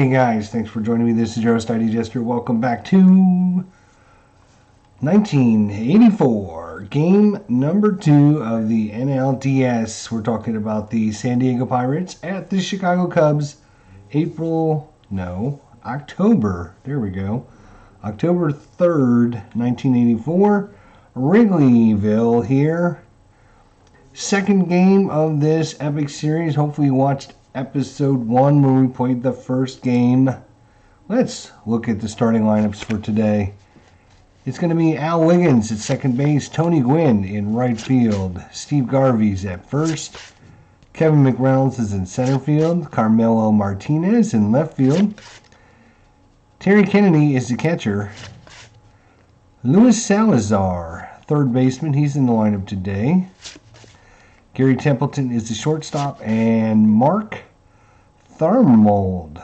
Hey guys, thanks for joining me. This is your host, ID Jester. Welcome back to 1984, game number 2 of the NLDS. We're talking about the San Diego Pirates at the Chicago Cubs. October, there we go. October 3rd, 1984. Wrigleyville here. Second game of this epic series. Hopefully you watched episode 1 when we played the first game. Let's look at the starting lineups for today. It's going to be Al Wiggins at second base, Tony Gwynn in right field, Steve Garvey's at first, Kevin McReynolds is in center field, Carmelo Martinez in left field, Terry Kennedy is the catcher, Luis Salazar, third baseman, he's in the lineup today. Gary Templeton is the shortstop, and Mark Thurmond,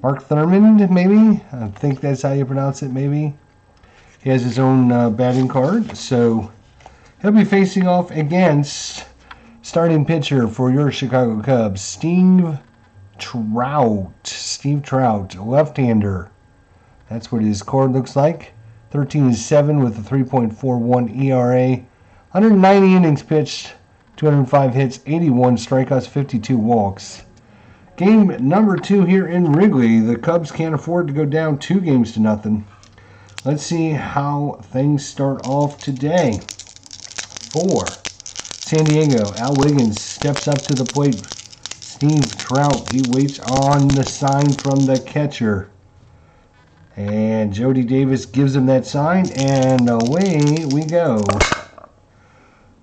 Mark Thurmond, maybe? I think that's how you pronounce it, maybe. He has his own batting card, so he'll be facing off against starting pitcher for your Chicago Cubs, Steve Trout, left-hander. That's what his card looks like. 13-7 with a 3.41 ERA, 190 innings pitched, 205 hits, 81 strikeouts, 52 walks. Game number 2 here in Wrigley. The Cubs can't afford to go down 2-0. Let's see how things start off today. For San Diego, Al Wiggins steps up to the plate. Steve Trout, he waits on the sign from the catcher. And Jody Davis gives him that sign, and away we go.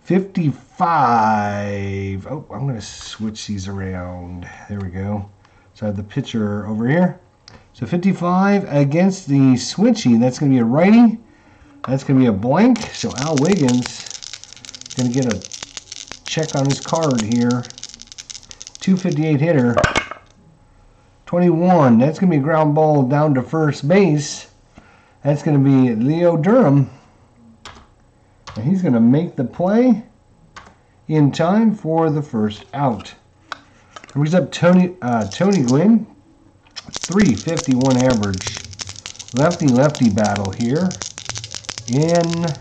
55. Oh, I'm going to switch these around. There we go. So I have the pitcher over here. So 55 against the switchy. That's going to be a righty. That's going to be a blank. So Al Wiggins is going to get a check on his card here. 258 hitter. 21. That's going to be a ground ball down to first base. That's going to be Leo Durham. And he's going to make the play in time for the first out. Brings up Tony Gwynn. 351 average. Lefty-lefty battle here. And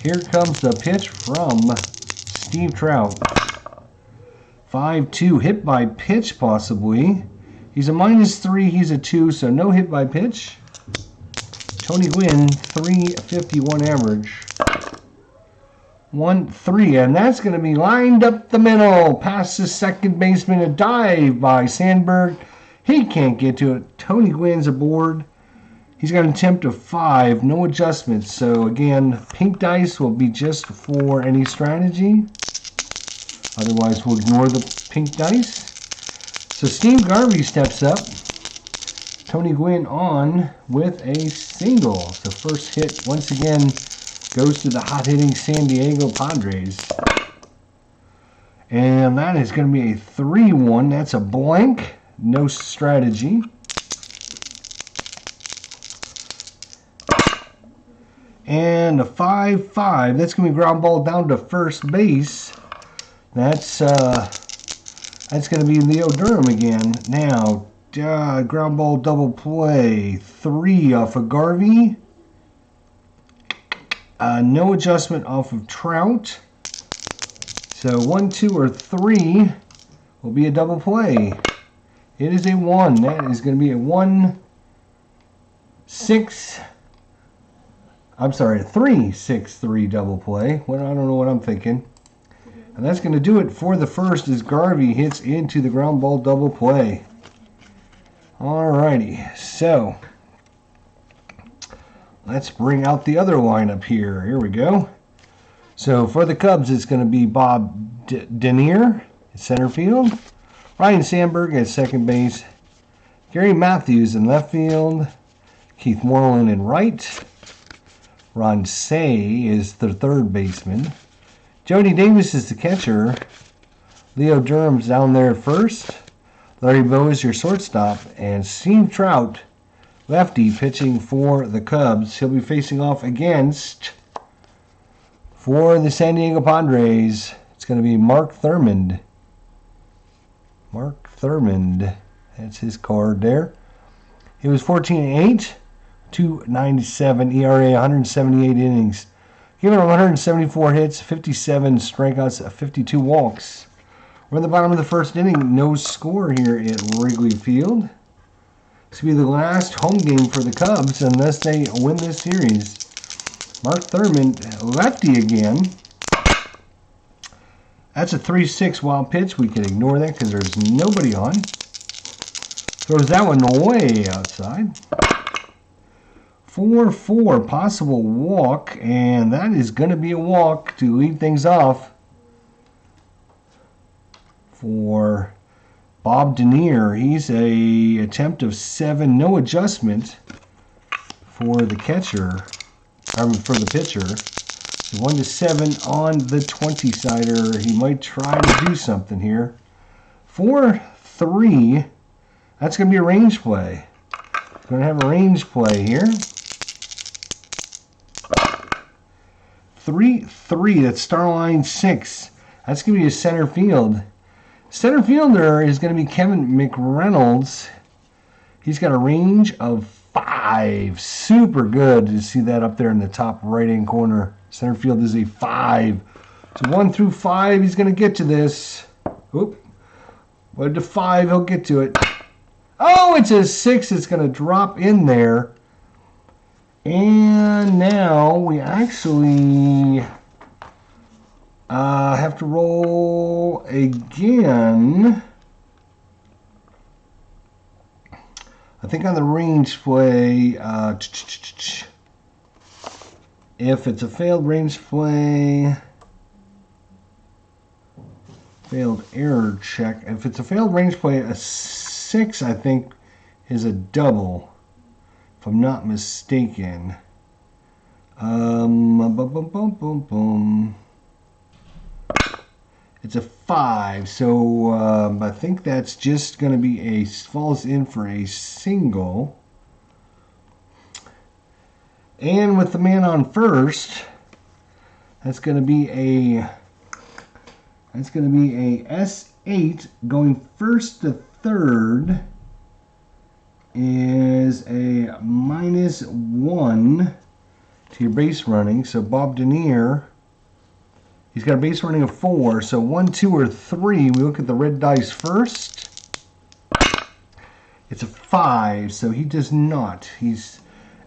here comes the pitch from Steve Trout. 5-2. Hit by pitch possibly. He's a -3, he's a 2, so no hit by pitch. Tony Gwynn, 351 average. 1-3, and that's going to be lined up the middle. Past the second baseman, a dive by Sandberg. He can't get to it. Tony Gwynn's aboard. He's got an attempt of 5, no adjustments. So again, pink dice will be just for any strategy. Otherwise, we'll ignore the pink dice. So Steve Garvey steps up. Tony Gwynn on with a single. The first hit, once again, goes to the hot-hitting San Diego Padres. And that is going to be a 3-1. That's a blank. No strategy. And a 5-5. That's going to be ground ball down to first base. That's going to be Leo Durham again. Now, ground ball double play. 3 off of Garvey. No adjustment off of Trout. So 1, 2, or 3 will be a double play. It is a 1. That is going to be a 1, 6. I'm sorry, a 3, 6, 3 double play. Well, I don't know what I'm thinking. And that's going to do it for the first as Garvey hits into the ground ball double play. Alrighty, so let's bring out the other lineup here. Here we go. So for the Cubs, it's going to be Bob Denier at center field, Ryan Sandberg at second base, Gary Matthews in left field, Keith Moreland in right, Ron Say is the third baseman, Jody Davis is the catcher. Leo Durham's down there at first. Larry Bowe is your shortstop. And Steve Trout, lefty, pitching for the Cubs. He'll be facing off against, for the San Diego Padres, it's going to be Mark Thurmond. Mark Thurmond. That's his card there. He was 14-8, 2.97 ERA, 178 innings. Given 174 hits, 57 strikeouts, 52 walks. We're at the bottom of the first inning. No score here at Wrigley Field. This will be the last home game for the Cubs unless they win this series. Mark Thurmond, lefty again. That's a 3-6 wild pitch. We can ignore that because there's nobody on. Throws that one way outside. 4-4 possible walk, and that is going to be a walk to lead things off for Bob Denier. He's a attempt of 7, no adjustment for the catcher, for the pitcher. 1-7 on the 20-sider. He might try to do something here. 4-3. That's going to be a range play. Going to have a range play here. 3-3. That's star line 6. That's going to be a center field. Center fielder is going to be Kevin McReynolds. He's got a range of 5. Super good to see that up there in the top right-hand corner. Center field is a 5. So 1 through 5, he's going to get to this. Oop. 1 to 5, he'll get to it. Oh, it's a 6. It's going to drop in there. And now we actually have to roll again. I think on the range play, if it's a failed range play, failed error check. If it's a failed range play, a 6, I think, is a double, if I'm not mistaken. It's a 5, so I think that's just going to be falls in for a single. And with the man on first, that's going to be a S8 going first to third is a -1 to your base running. So Bob Denier, he's got a base running of 4. So 1, 2, or 3. We look at the red dice first. It's a 5, so he does not. He's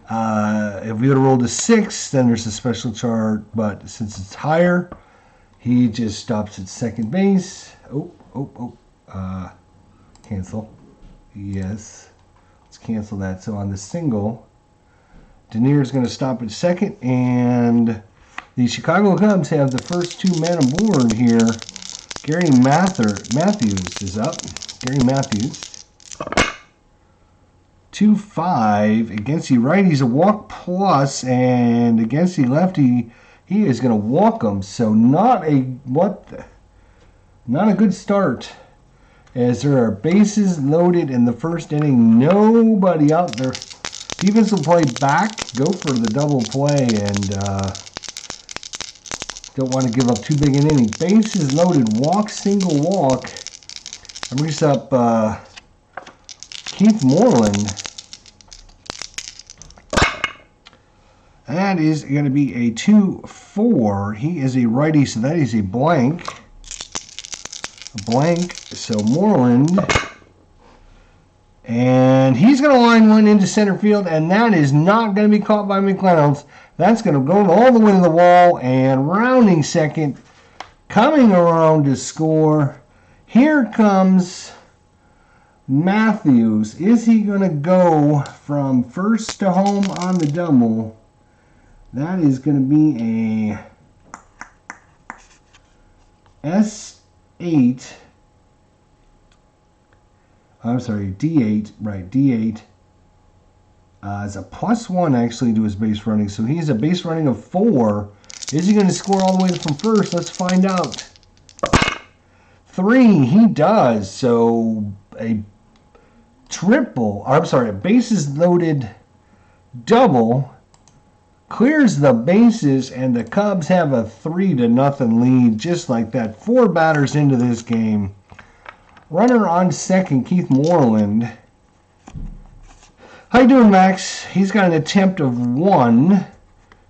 if we would have rolled a 6, then there's a special chart. But since it's higher, he just stops at second base. Cancel. Yes. Let's cancel that. So on the single, Denier is going to stop at second, and the Chicago Cubs have the first 2 men aboard here. Gary Matthews is up. Gary Matthews. 2-5 against the righties, a walk plus, and against the lefty, he is going to walk him. So not a good start, as there are bases loaded in the first inning. Nobody out there. Defense will play back, go for the double play, and don't want to give up too big an inning. Bases loaded, walk, single walk. That brings up Keith Moreland. That is going to be a 2-4. He is a righty, so that is a blank. So Moreland. And he's going to line one into center field, and that is not going to be caught by McReynolds. That's going to go all the way to the wall, and rounding second, coming around to score. Here comes Matthews. Is he going to go from first to home on the double? That is going to be a S8. I'm sorry, D8. Right, D8. It's a +1 actually to his base running. So he's a base running of 4. Is he going to score all the way from first? Let's find out. 3, he does. So a bases loaded double clears the bases, and the Cubs have a 3-0 lead just like that. 4 batters into this game. Runner on second, Keith Moreland. How you doing, Max? He's got an attempt of 1,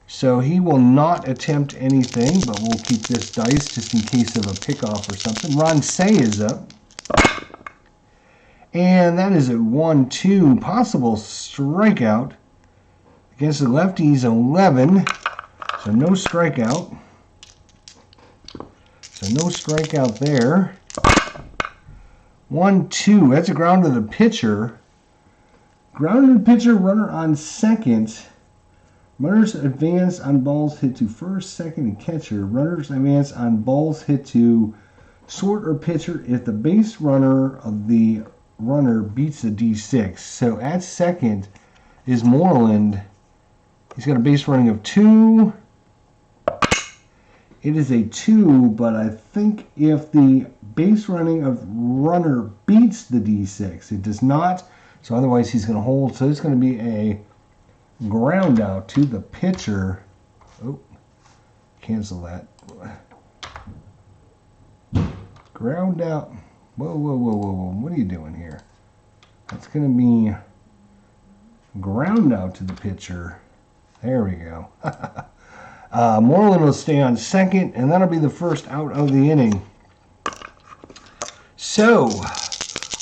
so he will not attempt anything, but we'll keep this dice just in case of a pickoff or something. Ron Say is up. And that is at 1-2. Possible strikeout. Against the lefties, 11. So no strikeout. So no strikeout there. 1-2. That's a ground to the pitcher. Ground to the pitcher, runner on second. Runners advance on balls hit to first, second, and catcher. Runners advance on balls hit to short or pitcher if the base runner of the runner beats the D6. So at second is Moreland. He's got a base running of 2. It is a 2, but I think if the base running of runner beats the D6, it does not. So otherwise he's going to hold. So it's going to be a ground out to the pitcher. Oh, cancel that. Ground out. Whoa, whoa, whoa, whoa, whoa. What are you doing here? That's going to be ground out to the pitcher. There we go. Moreland will stay on second, and that'll be the first out of the inning. So,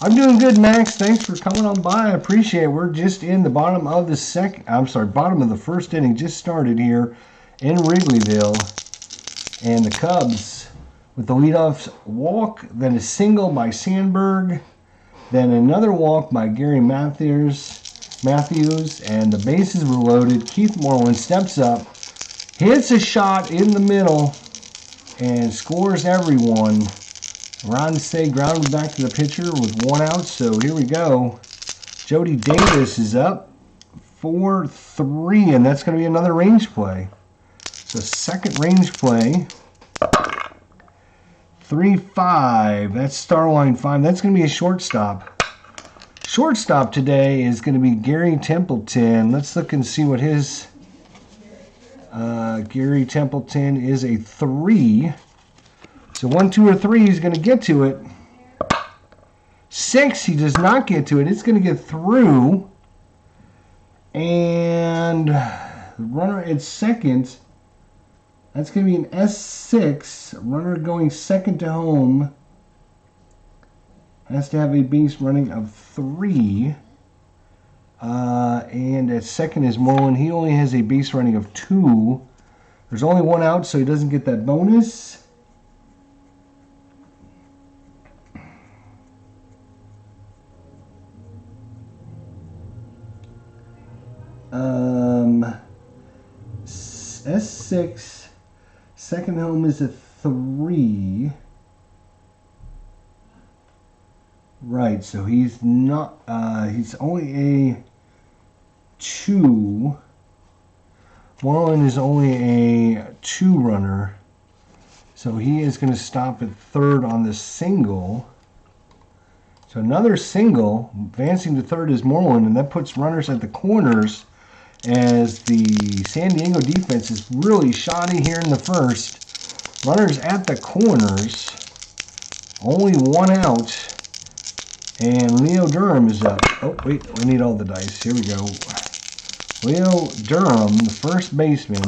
I'm doing good, Max. Thanks for coming on by. I appreciate it. We're just in the bottom of the bottom of the first inning. Just started here in Wrigleyville, and the Cubs with the leadoff walk, then a single by Sandberg, then another walk by Gary Matthews, and the bases were loaded. Keith Moreland steps up, hits a shot in the middle, and scores everyone. Ron Say grounded back to the pitcher with 1 out, so here we go. Jody Davis is up 4-3, and that's going to be another range play. So second range play. 3-5. That's star line 5. That's going to be a shortstop. Shortstop today is going to be Gary Templeton. Let's look and see what his... Gary Templeton is a 3. So 1, 2, or 3, he's going to get to it. 6, he does not get to it. It's going to get through. And the runner at second, that's going to be an S6. Runner going second to home has to have a base running of 3. And at second is Moreland. He only has a base running of 2. There's only 1 out, so he doesn't get that bonus. S6, second home is a 3. Right, so he's not, he's only a 2. Moreland is only a 2 runner. So he is going to stop at third on the single. So another single, advancing to third is Moreland, and that puts runners at the corners as the San Diego defense is really shoddy here in the first. Runners at the corners, only 1 out, and Leo Durham is up. Oh, wait, we need all the dice. Here we go. Leo Durham, the first baseman,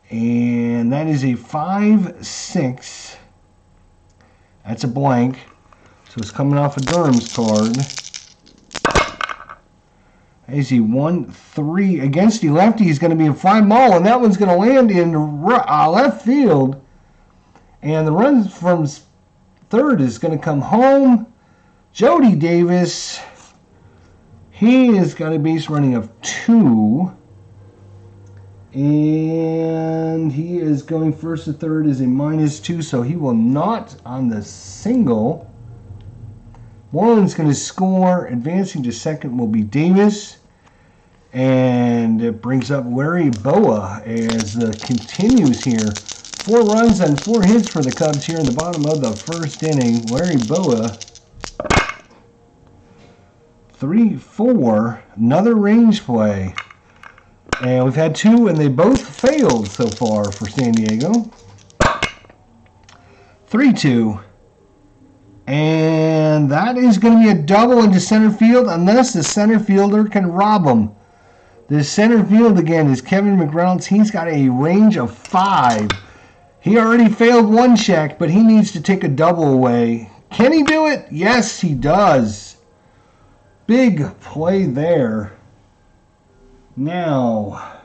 and that is a 5-6. That's a blank. So it's coming off of Durham's card. Is he 1-3 against the lefty? He's going to be a fly ball, and that one's going to land in left field. And the run from third is going to come home. Jody Davis, he has got a base running of 2. And he is going first to third is a -2, so he will not on the single. Moreland's going to score. Advancing to second will be Davis. And it brings up Larry Boa as continues here. 4 runs and 4 hits for the Cubs here in the bottom of the first inning. Larry Boa, 3-4. Another range play. And we've had 2, and they both failed so far for San Diego. 3-2. And that is going to be a double into center field unless the center fielder can rob him. The center field again is Kevin McReynolds. He's got a range of 5. He already failed one check, but he needs to take a double away. Can he do it? Yes, he does. Big play there. Now,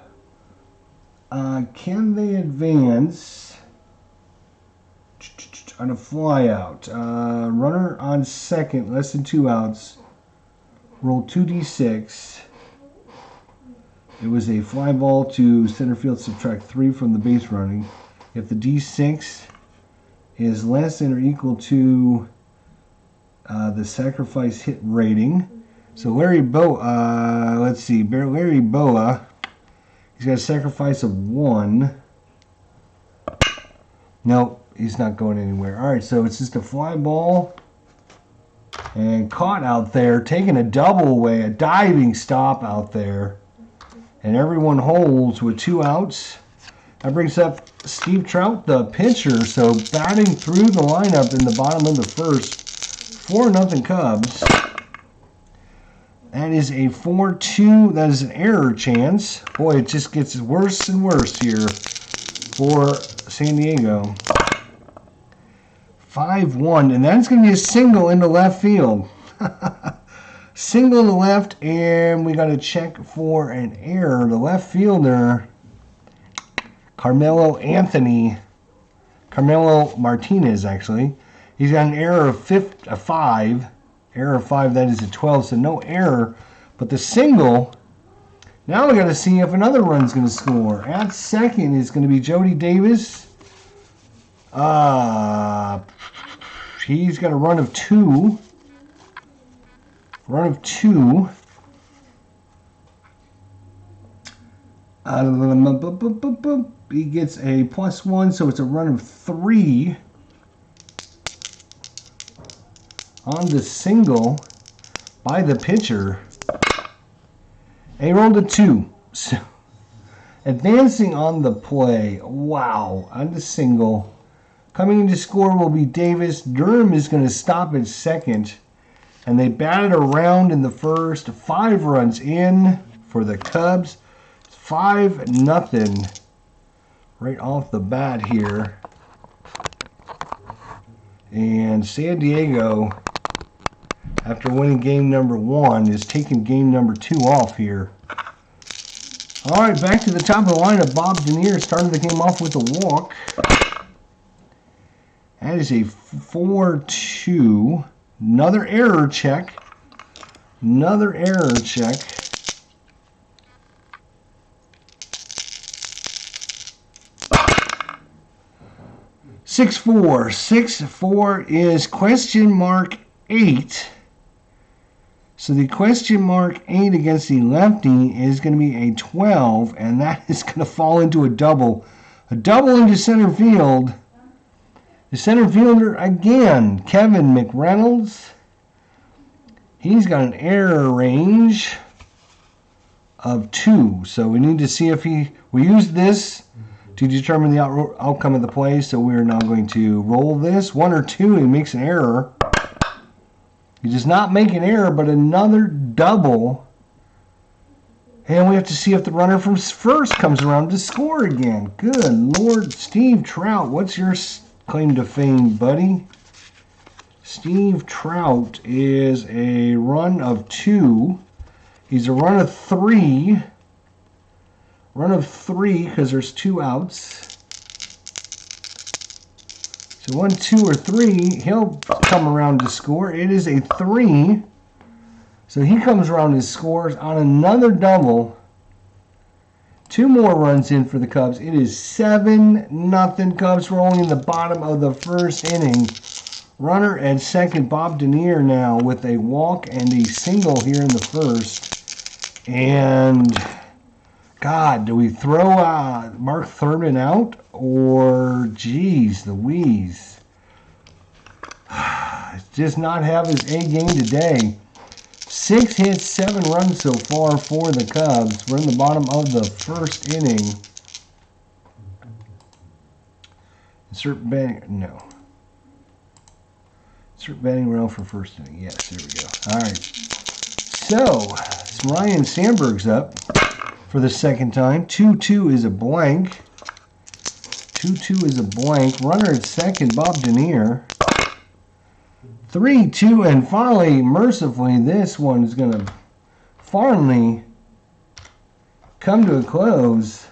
can they advance on a fly out? Runner on second, less than 2 outs. Roll 2d6. It was a fly ball to center field, subtract 3 from the base running. If the d6 is less than or equal to the sacrifice hit rating. So Larry Boa, let's see, Larry Boa, he's got a sacrifice of 1. Nope, he's not going anywhere. All right, so it's just a fly ball and caught out there, taking a double away, a diving stop out there. And everyone holds with 2 outs. That brings up Steve Trout, the pitcher. So batting through the lineup in the bottom of the first. 4-0 Cubs. That is a 4-2. That is an error chance. Boy, it just gets worse and worse here for San Diego. 5-1. And that's going to be a single into left field. Single to left, and we got to check for an error. The left fielder, Carmelo Martinez, actually. He's got an error of 5. Error of 5, that is a 12, so no error. But the single, now we got to see if another run's going to score. At second is going to be Jody Davis. He's got a run of 2. Run of 2. He gets a +1, so it's a run of 3. On the single by the pitcher. And he rolled a 2. So, advancing on the play. Wow. On the single. Coming in to score will be Davis. Durham is going to stop at second. And they batted around in the first. 5 runs in for the Cubs. 5-0 right off the bat here. And San Diego, after winning game number 1, is taking game number 2 off here. All right, back to the top of the lineup. Bob Denier started the game off with a walk. That is a 4-2. Another error check. Another error check. (6-4). 6-4 is question mark 8. So the question mark 8 against the lefty is going to be a 12, and that is going to fall into a double. A double into center field. The center fielder, again, Kevin McReynolds. He's got an error range of 2. So we need to see if we use this to determine the outcome of the play. So we're now going to roll this. 1 or 2, he makes an error. He does not make an error, but another double. And we have to see if the runner from first comes around to score again. Good Lord, Steve Trout, what's your claim to fame, buddy? Steve Trout is a run of 2. He's a run of 3. Run of 3 because there's 2 outs. So 1, 2, or 3, he'll come around to score. It is a 3. So he comes around and scores on another double. 2 more runs in for the Cubs. It is 7-0 Cubs rolling in the bottom of the first inning. Runner at second, Bob Denier now with a walk and a single here in the first. And, God, do we throw Mark Thurman out? Or, geez, Louise. Just not have his A game today. 6 hits, 7 runs so far for the Cubs. We're in the bottom of the first inning. Insert Insert batting row for first inning. Yes, there we go. All right. So, Ryan Sandberg's up for the second time. 2-2 is a blank. 2-2 is a blank. Runner at second, Bob Denier. 3-2, and finally, mercifully, this one is going to finally come to a close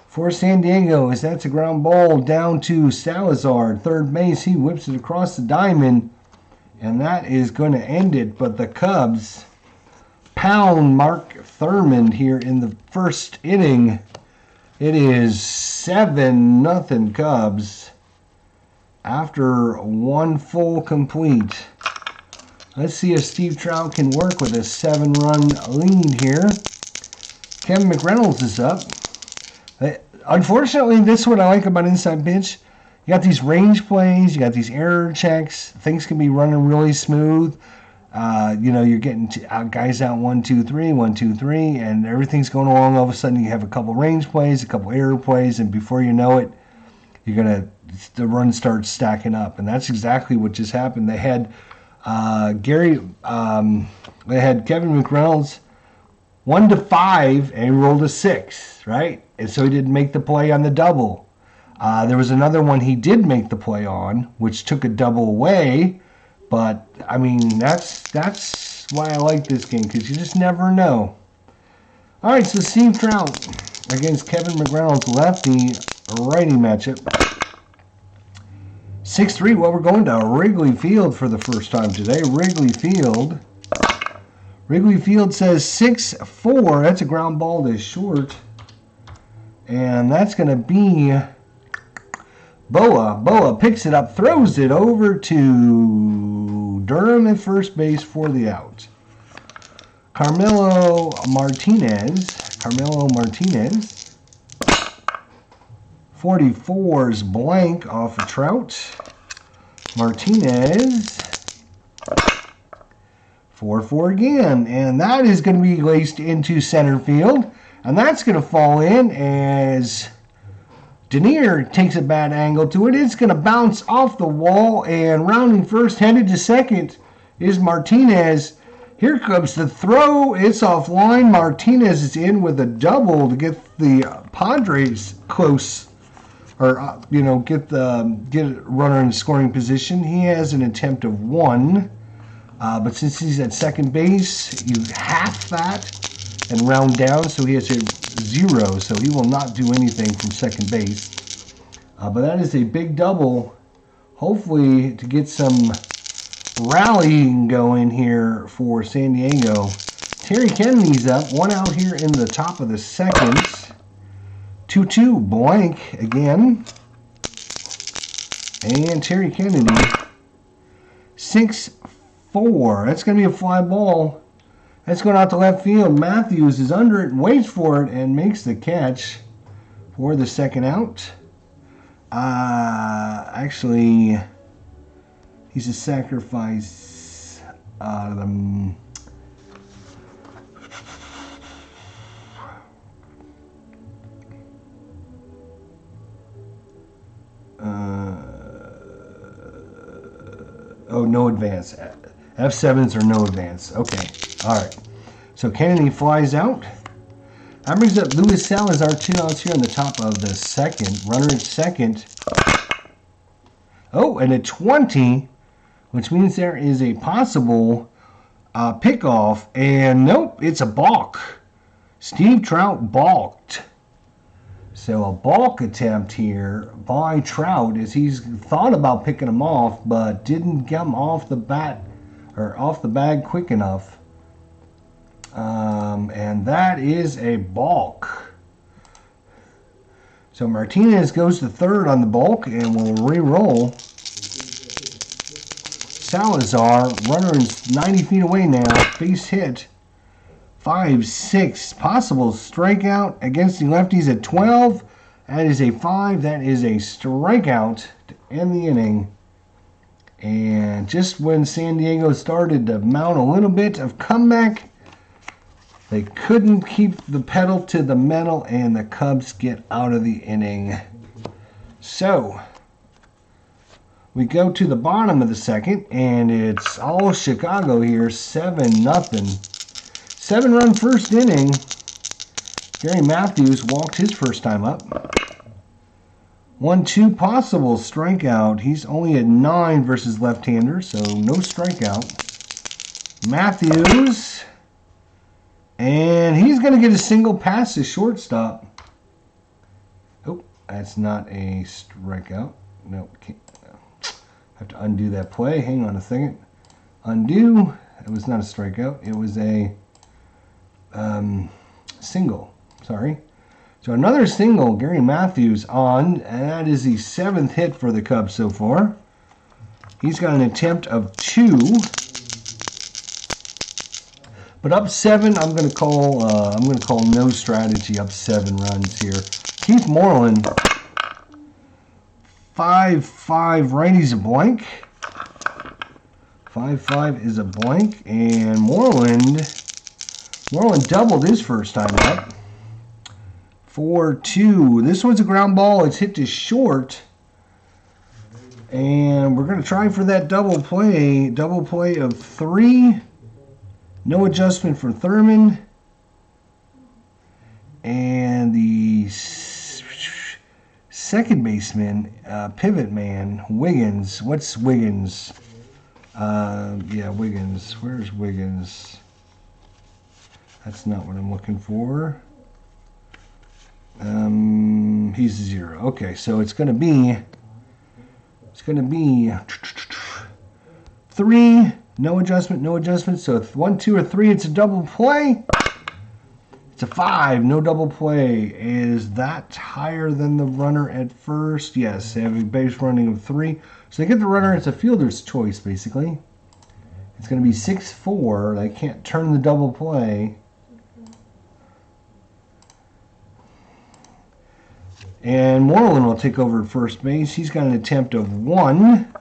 for San Diego, as that's a ground ball down to Salazar. Third base, he whips it across the diamond, and that is going to end it. But the Cubs pound Mark Thurmond here in the first inning. It is 7-0 Cubs after one full complete. Let's see if Steve Trout can work with a 7-run lead here. Kevin McReynolds is up. Unfortunately, this is what I like about Inside Pitch. You got these range plays, you got these error checks. Things can be running really smooth. You're getting guys out 1, 2, 3, 1, 2, 3, and everything's going along. All of a sudden, you have a couple range plays, a couple error plays, and before you know it, the run starts stacking up, and that's exactly what just happened. They had Kevin McReynolds 1-5, and he rolled a 6, right? And so he didn't make the play on the double. There was another one he did make the play on, which took a double away. But, I mean, that's why I like this game, because you just never know. All right, so Steve Trout against Kevin McReynolds, lefty-righty matchup. 6-3, well, we're going to Wrigley Field for the first time today. Wrigley Field says 6-4. That's a ground ball to short. And that's going to be Boa. Boa picks it up, throws it over to Durham at first base for the out. Carmelo Martinez. 44's blank off of Trout. Martinez. 4-4 again. And that is going to be laced into center field. And that's going to fall in as Denier takes a bad angle to it. It's going to bounce off the wall, and rounding first, headed to second, is Martinez. Here comes the throw. It's offline. Martinez is in with a double to get the Padres close, or get a runner in scoring position. He has an attempt of 1, but since he's at second base, you half that and round down, so he has a 0, so he will not do anything from second base. But that is a big double, hopefully to get some rallying going here for San Diego. Terry Kennedy's up, 1 out here in the top of the second. 2-2, blank again. And Terry Kennedy, 6-4. That's going to be a fly ball. That's going out to left field. Matthews is under it, waits for it, and makes the catch for the second out. Actually, he's a sacrifice. No advance. F7s are no advance. Okay. All right. So Kennedy flies out. That brings up Luis Salazar, 2 outs here on the top of the second. Runner at second. Oh, and a 20, which means there is a possible pickoff. And nope, it's a balk. Steve Trout balked. So a balk attempt here by Trout as he's thought about picking him off, but didn't get him off the bat or off the bag quick enough. And that is a balk. So Martinez goes to third on the balk and will re-roll. Salazar, runner is 90 feet away now, base hit. 5-6, possible strikeout against the lefties at 12. That is a 5. That is a strikeout to end the inning. And just when San Diego started to mount a little bit of comeback, they couldn't keep the pedal to the metal, and the Cubs get out of the inning. So, We go to the bottom of the second, and it's all Chicago here, 7-0. 7-run first inning. Gary Matthews walked his first time up. 1-2 possible strikeout. He's only at 9 versus left-handers, so no strikeout. Matthews. And he's going to get a single past his shortstop. Oh, that's not a strikeout. No, can't. Have to undo that play. Hang on a second. Undo. It was not a strikeout. It was a single. Sorry. So another single. Gary Matthews on. And that is the 7th hit for the Cubs so far. He's got an attempt of 2. But up 7, I'm going to call no strategy. Up 7 runs here. Keith Moreland. 5-5 righty's a blank. 5-5 is a blank. And Moreland doubled his first time up. 4-2. This one's a ground ball. It's hit to short. And we're going to try for that double play. Double play of 3. No adjustment for Thurman. And the second baseman, pivot man, Wiggins. What's Wiggins? Yeah, Wiggins. Where's Wiggins? That's not what I'm looking for. He's 0. Okay, so it's going to be 3. No adjustment. So 1, 2, or 3, it's a double play. It's a 5, no double play. Is that higher than the runner at first? Yes, they have a base running of 3. So they get the runner, it's a fielder's choice, basically. It's going to be 6-4. They can't turn the double play. And Moreland will take over at first base. He's got an attempt of 1.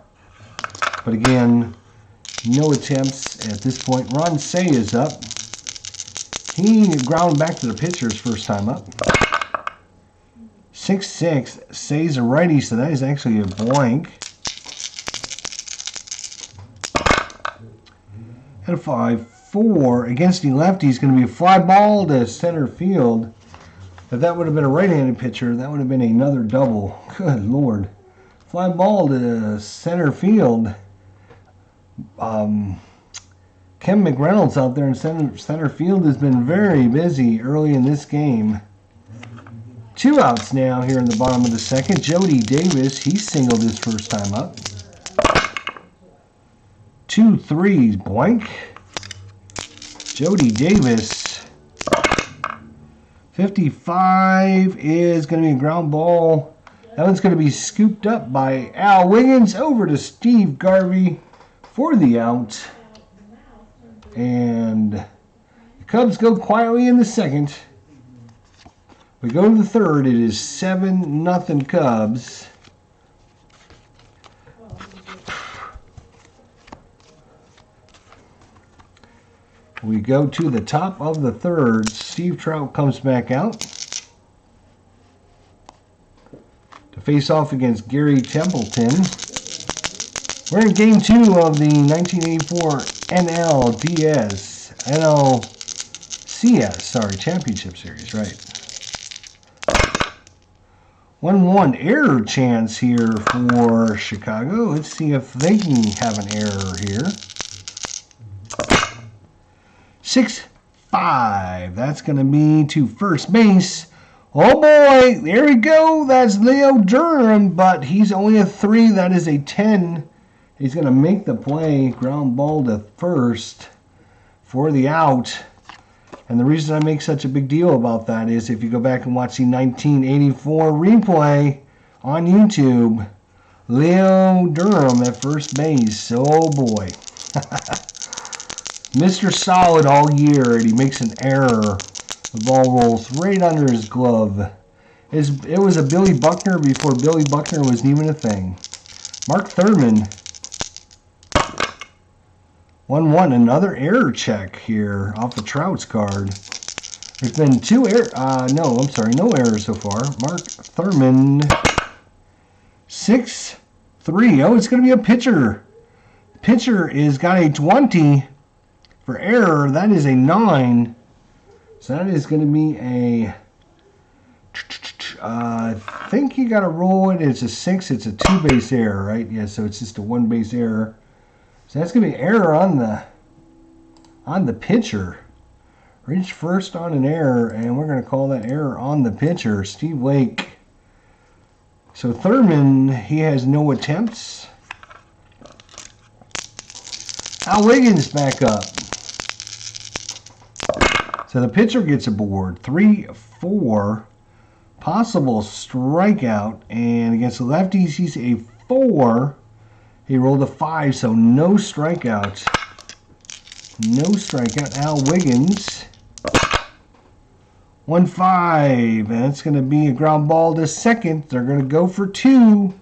But again, no attempts at this point. Ron Say is up. He ground back to the pitcher's first time up. 6-6. Say's a righty, so that is actually a blank. And a 5-4. Against the lefty is going to be a fly ball to center field. If that would have been a right-handed pitcher, that would have been another double. Good Lord. Fly ball to center field. Ken McReynolds out there in center field has been very busy early in this game. 2 outs now here in the bottom of the second. Jody Davis, he singled his first time up. 2-3 blank. Jody Davis. 55 is going to be a ground ball. That one's going to be scooped up by Al Wiggins over to Steve Garvey for the out. And the Cubs go quietly in the second. We go to the third. It is 7-0 Cubs. We go to the top of the third. Steve Trout comes back out to face off against Gary Templeton. We're in Game 2 of the 1984 NLDS, Championship Series, right. 1-1 error chance here for Chicago. Let's see if they can have an error here. 6-5. That's going to be to first base. Oh boy, there we go. That's Leo Durham, but he's only a 3. That is a 10. He's going to make the play. Ground ball to first for the out. And the reason I make such a big deal about that is if you go back and watch the 1984 replay on YouTube, Leo Durham at first base. Oh boy. Mr. Solid all year, and he makes an error. The ball rolls right under his glove. It was a Billy Buckner before Billy Buckner was even a thing. Mark Thurman. 1-1, another error check here off the Trout's card. There's been no errors so far. Mark Thurman. 6-5. 3. Oh, it's going to be a pitcher. Pitcher is got a 20 for error. That is a 9. So that is going to be a... I think you got to roll it. It's a 6. It's a 2-base error, right? Yeah, so it's just a 1-base error. So that's going to be error on the pitcher. Reached first on an error, and we're going to call that error on the pitcher, Steve Lake. So Thurman, he has no attempts. Al Wiggins back up. So the pitcher gets aboard. 3-4. Possible strikeout. And against the lefties, he's a 4. He rolled a 5, so no strikeouts. No strikeout. Al Wiggins. 1-5. And that's going to be a ground ball to second. They're going to go for 2.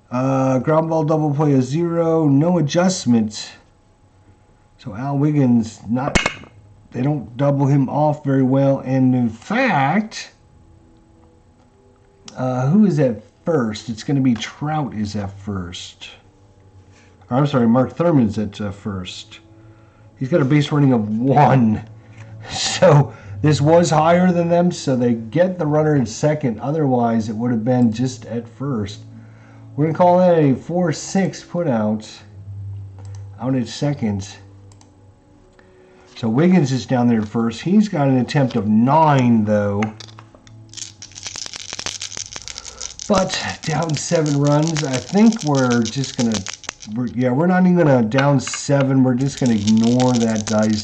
Ground ball double play a 0. No adjustments. So Al Wiggins, they don't double him off very well. And in fact, who is at first? It's going to be Trout is at first. Or, I'm sorry, Mark Thurman's at first. He's got a base running of 1. So this was higher than them, so they get the runner in second. Otherwise, it would have been just at first. We're going to call that a 4-6 put out at second. So Wiggins is down there first. He's got an attempt of 9, though. But down 7 runs. I think we're just going to... we're not even going to down 7. We're just going to ignore that, guys.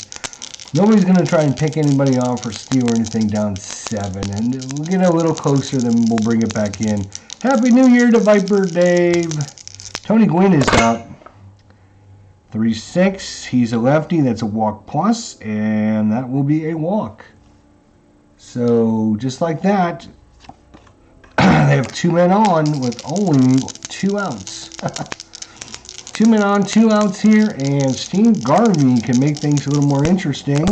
Nobody's going to try and pick anybody off or steal or anything down 7. And we'll get a little closer, then we'll bring it back in. Happy New Year to Viper Dave. Tony Gwynn is up. 3-6. He's a lefty. That's a walk plus, and that will be a walk. So just like that, they have 2 men on with only 2 outs. 2 men on, 2 outs here, and Steve Garvey can make things a little more interesting.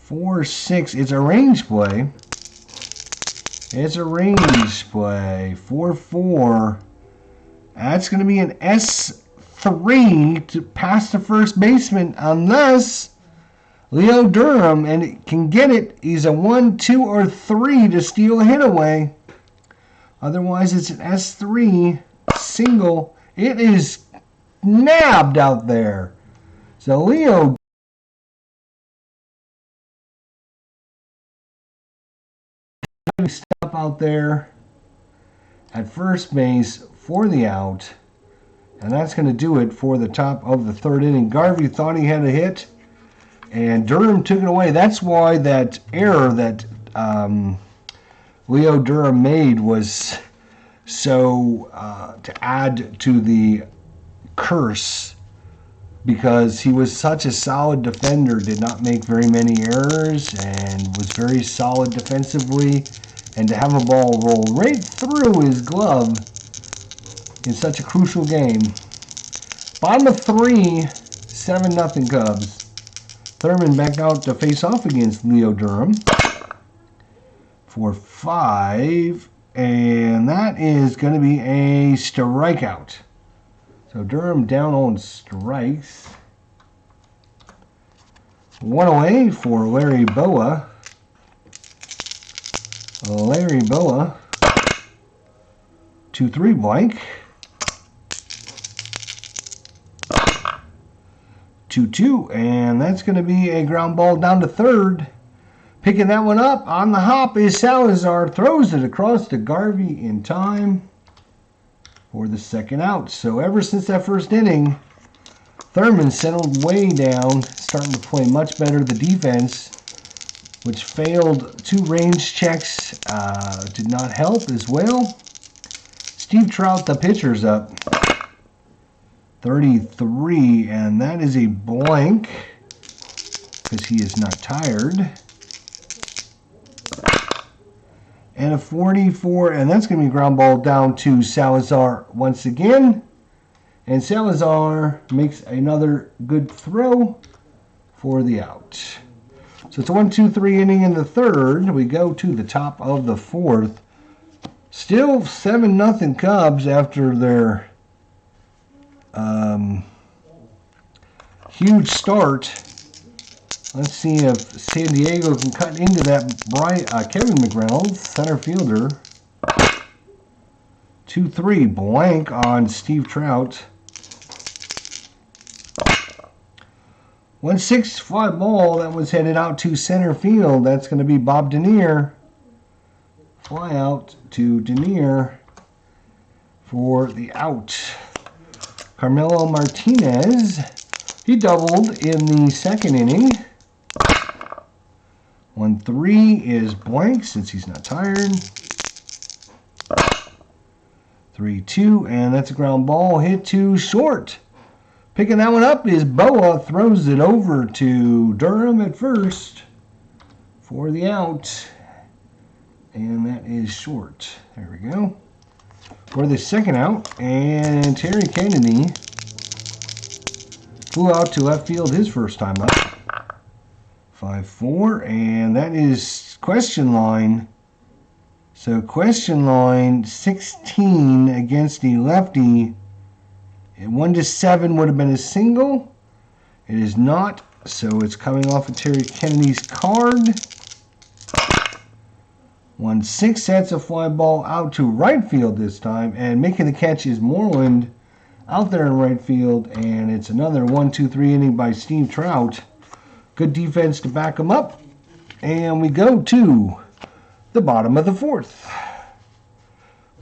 4-6. It's a range play. It's a range play. 4-4. That's going to be an S3 to pass the first baseman unless Leo Durham and can get it. He's a 1, 2, or 3 to steal a hit away. Otherwise, it's an S3 single. It is nabbed out there. So Leo step out there at first base for the out. And that's going to do it for the top of the 3rd inning. Garvey thought he had a hit, and Durham took it away. That's why that error that Leo Durham made was so to add to the curse, because he was such a solid defender, did not make very many errors, and was very solid defensively. And to have a ball roll right through his glove in such a crucial game. Bottom of 3, 7-0 Cubs. Thurman back out to face off against Leo Durham for 5. And that is going to be a strikeout. So Durham down on strikes. 1 away for Larry Boa. Larry Boa. 2-3 blank. 2-2. And that's going to be a ground ball down to 3rd. Picking that one up on the hop is Salazar. Throws it across to Garvey in time for the 2nd out. So ever since that 1st inning, Thurman settled way down, starting to play much better. The defense, which failed 2 range checks, did not help as well. Steve Trout, the pitcher's up. 33, and that is a blank because he is not tired. And a 44, and that's going to be ground ball down to Salazar once again. And Salazar makes another good throw for the out. So it's a 1-2-3 inning in the 3rd. We go to the top of the 4th. Still 7-0 Cubs after their huge start. Let's see if San Diego can cut into that Kevin McReynolds, center fielder. 2-3 blank on Steve Trout. 1-6 fly ball. That was headed out to center field. That's going to be Bob Denier. Fly out to Denier for the out. Carmelo Martinez. He doubled in the second inning. 1-3 is blank since he's not tired. 3-2, and that's a ground ball hit to short. Picking that one up is Boa, throws it over to Durham at first for the out. And that is short. There we go. For the second out, and Terry Kennedy flew out to left field his first time up. 5-4, and that is question line. So question line 16 against the lefty. 1-7 would have been a single. It is not, so it's coming off of Terry Kennedy's card. 1-6, that's a fly ball out to right field this time, and making the catch is Moreland out there in right field, and it's another 1-2-3 inning by Steve Trout. Good defense to back him up, and we go to the bottom of the fourth.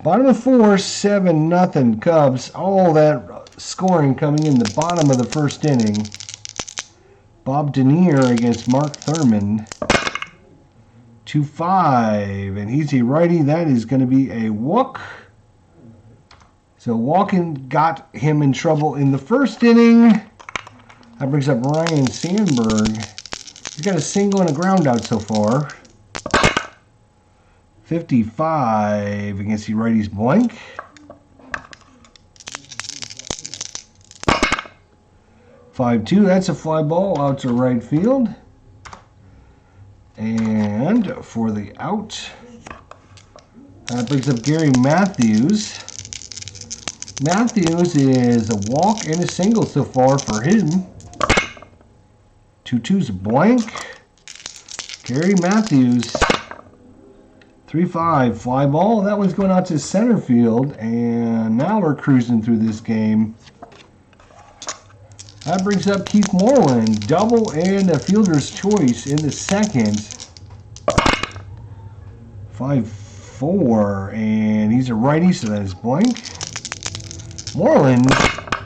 Bottom of 4, 7-0 Cubs. All that scoring coming in the bottom of the first inning. Bob Denier against Mark Thurman. 2-5, and he's a righty. That is going to be a walk. So walking got him in trouble in the first inning. That brings up Ryan Sandberg. He's got a single and a ground out so far. 55 against the righties blank. 5-2, that's a fly ball out to right field. And for the out, that brings up Gary Matthews. Matthews is a walk and a single so far for him. 2-2's a blank. Gary Matthews. 3-5 fly ball. That one's going out to center field, and now we're cruising through this game. That brings up Keith Moreland, double and a fielder's choice in the second. 5-4, and he's a righty, so that is blank. Moreland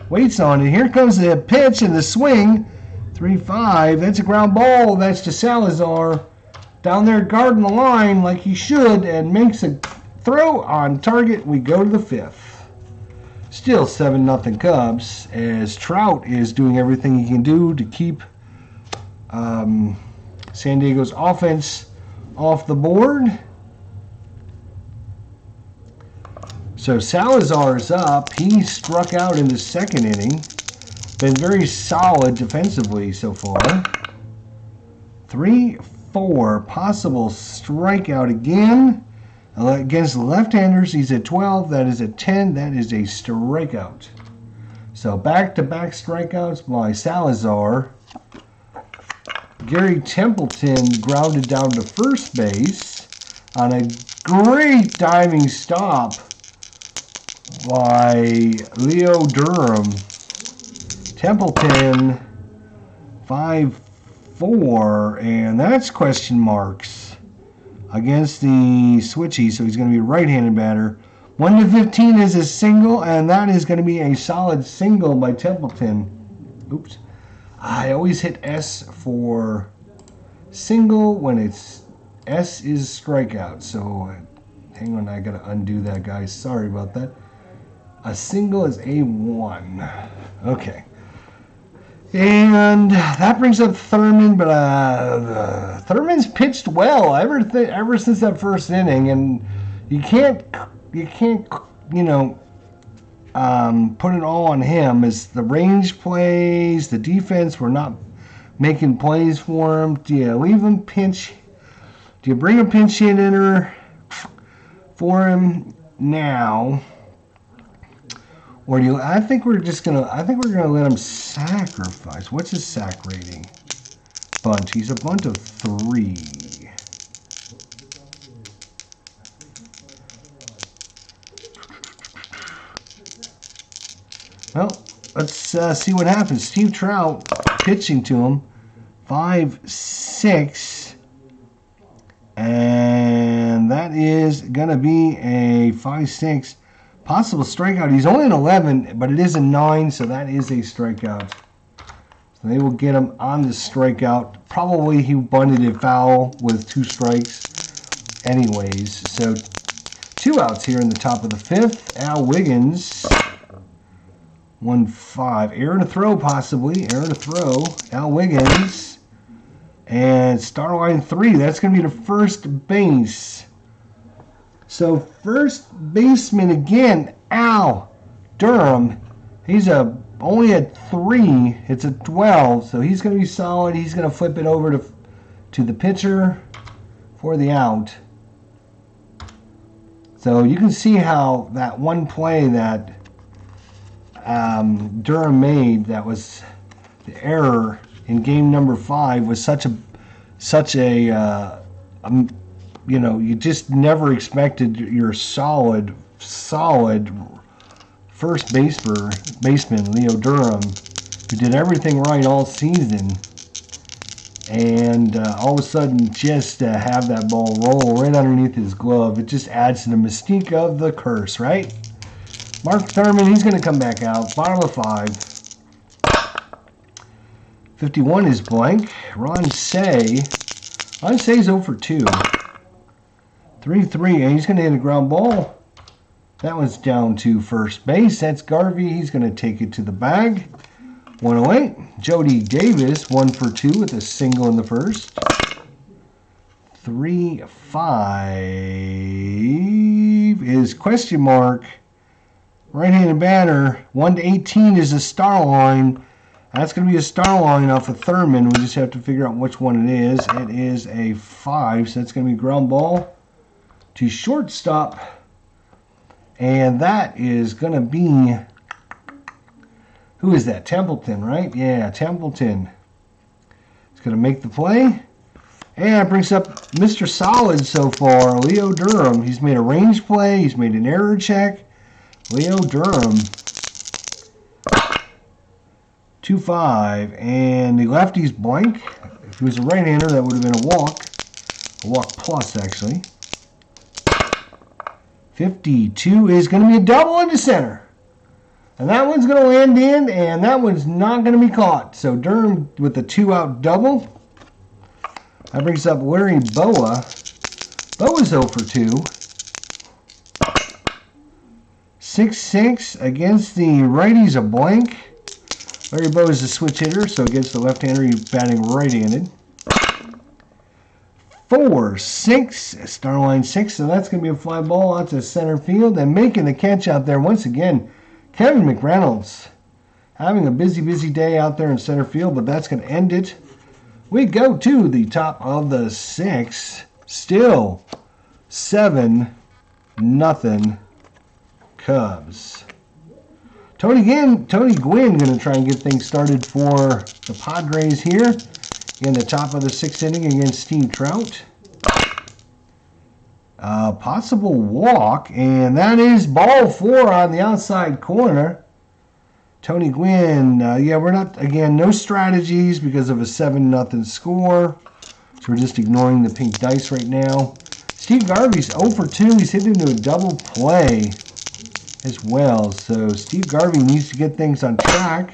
waits on it. Here comes the pitch and the swing. 3-5. That's a ground ball. That's to Salazar. Down there guarding the line like he should, and makes a throw on target. We go to the fifth. Still 7-0 Cubs, as Trout is doing everything he can do to keep San Diego's offense off the board. So Salazar is up. He struck out in the second inning. Been very solid defensively so far. 3-4, possible strikeout again. Against left-handers, he's at 12. That is a 10. That is a strikeout. So back-to-back strikeouts by Salazar. Gary Templeton grounded down to first base on a great diving stop by Leo Durham. Templeton 5-4, and that's question marks against the switchy, so he's going to be a right-handed batter. 1-15 is a single, and that is going to be a solid single by Templeton. Oops. I always hit S for single when it's S is strikeout. So hang on, I got to undo that, guys. Sorry about that. A single is A1. Okay. And that brings up Thurman, but Thurman's pitched well ever since that first inning, and you can't put it all on him. As the range plays, the defense were not making plays for him. Do you leave him pinch? Do you bring a pinch hit hitter for him now. Or do you, I think we're gonna let him sacrifice. What's his sack rating? Bunt. He's a bunt of 3. Well, let's see what happens. Steve Trout pitching to him. 5-6. And that is going to be a 5-6. Possible strikeout. He's only an 11, but it is a 9, so that is a strikeout. So they will get him on the strikeout. Probably he bunted it foul with 2 strikes anyways. So 2 outs here in the top of the 5th. Al Wiggins, 1-5. Error to throw, possibly. Error to throw. Al Wiggins. And star line 3. That's going to be the first base. So first baseman again, Al Durham. He's only at 3. It's a 12, so he's going to be solid. He's going to flip it over to the pitcher for the out. So you can see how that one play that Durham made, that was the error in game number 5, was such a you know, you just never expected your solid first baseman, Leo Durham, who did everything right all season, and all of a sudden just have that ball roll right underneath his glove. It just adds to the mystique of the curse, right? Mark Thurman, he's going to come back out. Bottom of 5. 51 is blank. Ron Say's 0 for 2. 3-3, and he's going to hit a ground ball. That one's down to first base. That's Garvey. He's going to take it to the bag. 108. Jody Davis, 1 for 2 with a single in the first. 3-5 is question mark. Right-handed batter. 1-18 is a star line. That's going to be a star line off of Thurman. We just have to figure out which one it is. It is a 5, so that's going to be ground ball to shortstop. And that is going to be, who is that? Templeton, right? Yeah, Templeton. He's going to make the play. And it brings up Mr. Solid so far, Leo Durham. He's made a range play. He's made an error check. Leo Durham. 2-5. And the lefty's blank. If he was a right-hander, that would have been a walk. A walk plus, actually. 52 is going to be a double into center. And that one's going to land in, and that one's not going to be caught. So Durham with a 2-out double. That brings up Larry Boa. Boa's 0 for 2. 6-6 against the righties, a blank. Larry Boa is a switch hitter, so against the left-hander, he's batting right-handed. 4-6, star line 6, so that's going to be a fly ball out to center field. And making the catch out there once again, Kevin McReynolds. Having a busy day out there in center field, but that's going to end it. We go to the top of the 6th. Still 7-0 Cubs. Tony Gwynn going to try and get things started for the Padres here in the top of the 6th inning against Steve Trout. Possible walk, and that is ball 4 on the outside corner. Tony Gwynn, yeah, we're not, again, no strategies because of a 7-0 score. So we're just ignoring the pink dice right now. Steve Garvey's 0 for 2. He's hit into a double play as well. So Steve Garvey needs to get things on track.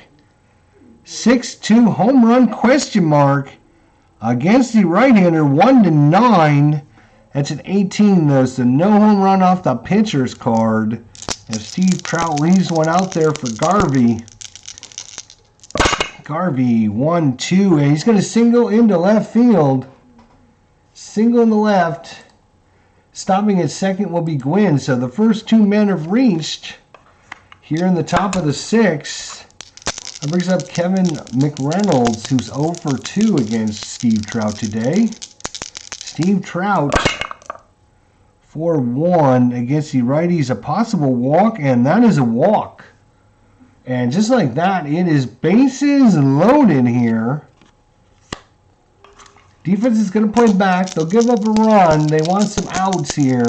6-2 home run question mark against the right-hander, 1-9. That's an 18 though, so no home run off the pitcher's card. If Steve Trout leaves one out there for Garvey. Garvey, 1-2, and he's going to single into left field. Single in the left. Stopping at second will be Gwynn. So the first 2 men have reached here in the top of the 6th. That brings up Kevin McReynolds, who's 0 for 2 against Steve Trout today. Steve Trout, 4-1 against the righties. A possible walk, and that is a walk. And just like that, it is bases loaded here. Defense is going to play back. They'll give up a run. They want some outs here.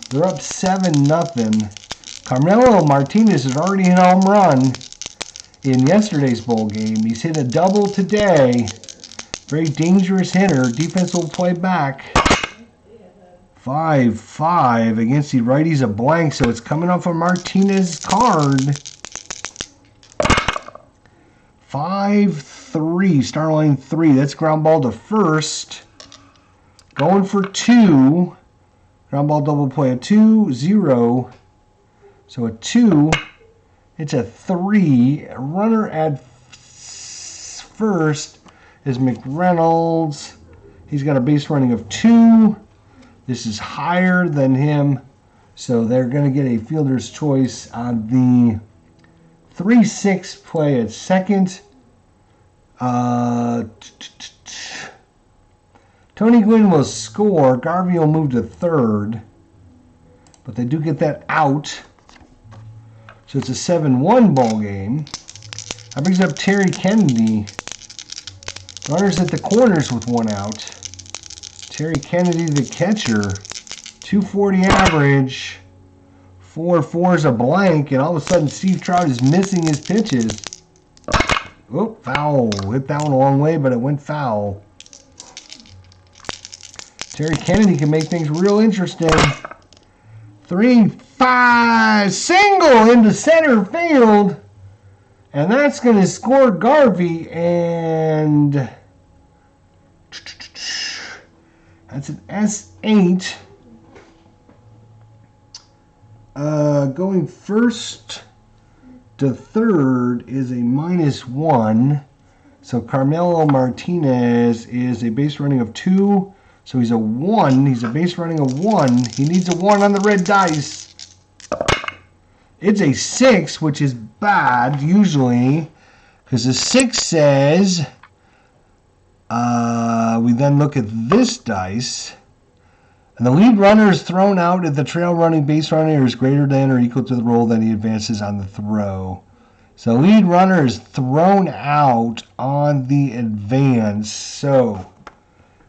They're up 7-0. Carmelo Martinez has already hit a home run in yesterday's bowl game. He's hit a double today. Very dangerous hitter. Defense will play back. 5-5 against the righties, a blank, so it's coming off a Martinez card. 5-3, star line 3. That's ground ball to first. Going for 2. Ground ball double play, a 2-0. So a 2. It's a 3. A runner at first is McReynolds. He's got a base running of 2. This is higher than him, so they're going to get a fielder's choice on the 3-6 play at second. Tony Gwynn will score. Garvey will move to third, but they do get that out. So it's a 7-1 ball game. That brings up Terry Kennedy. Runners at the corners with 1 out. Terry Kennedy, the catcher. 240 average. 4-4 is a blank, and all of a sudden Steve Trout is missing his pitches. Oh, foul. Hit that one a long way, but it went foul. Terry Kennedy can make things real interesting. 3-5, single into center field. And that's going to score Garvey, and that's an S8. Going first to third is a -1. So Carmelo Martinez is a base running of 2. So he's a 1. He's a base running of 1. He needs a 1 on the red dice. It's a 6, which is bad usually, because the 6 says, we then look at this dice, and the lead runner is thrown out if the trail running base runner is greater than or equal to the roll that he advances on the throw. So lead runner is thrown out on the advance. So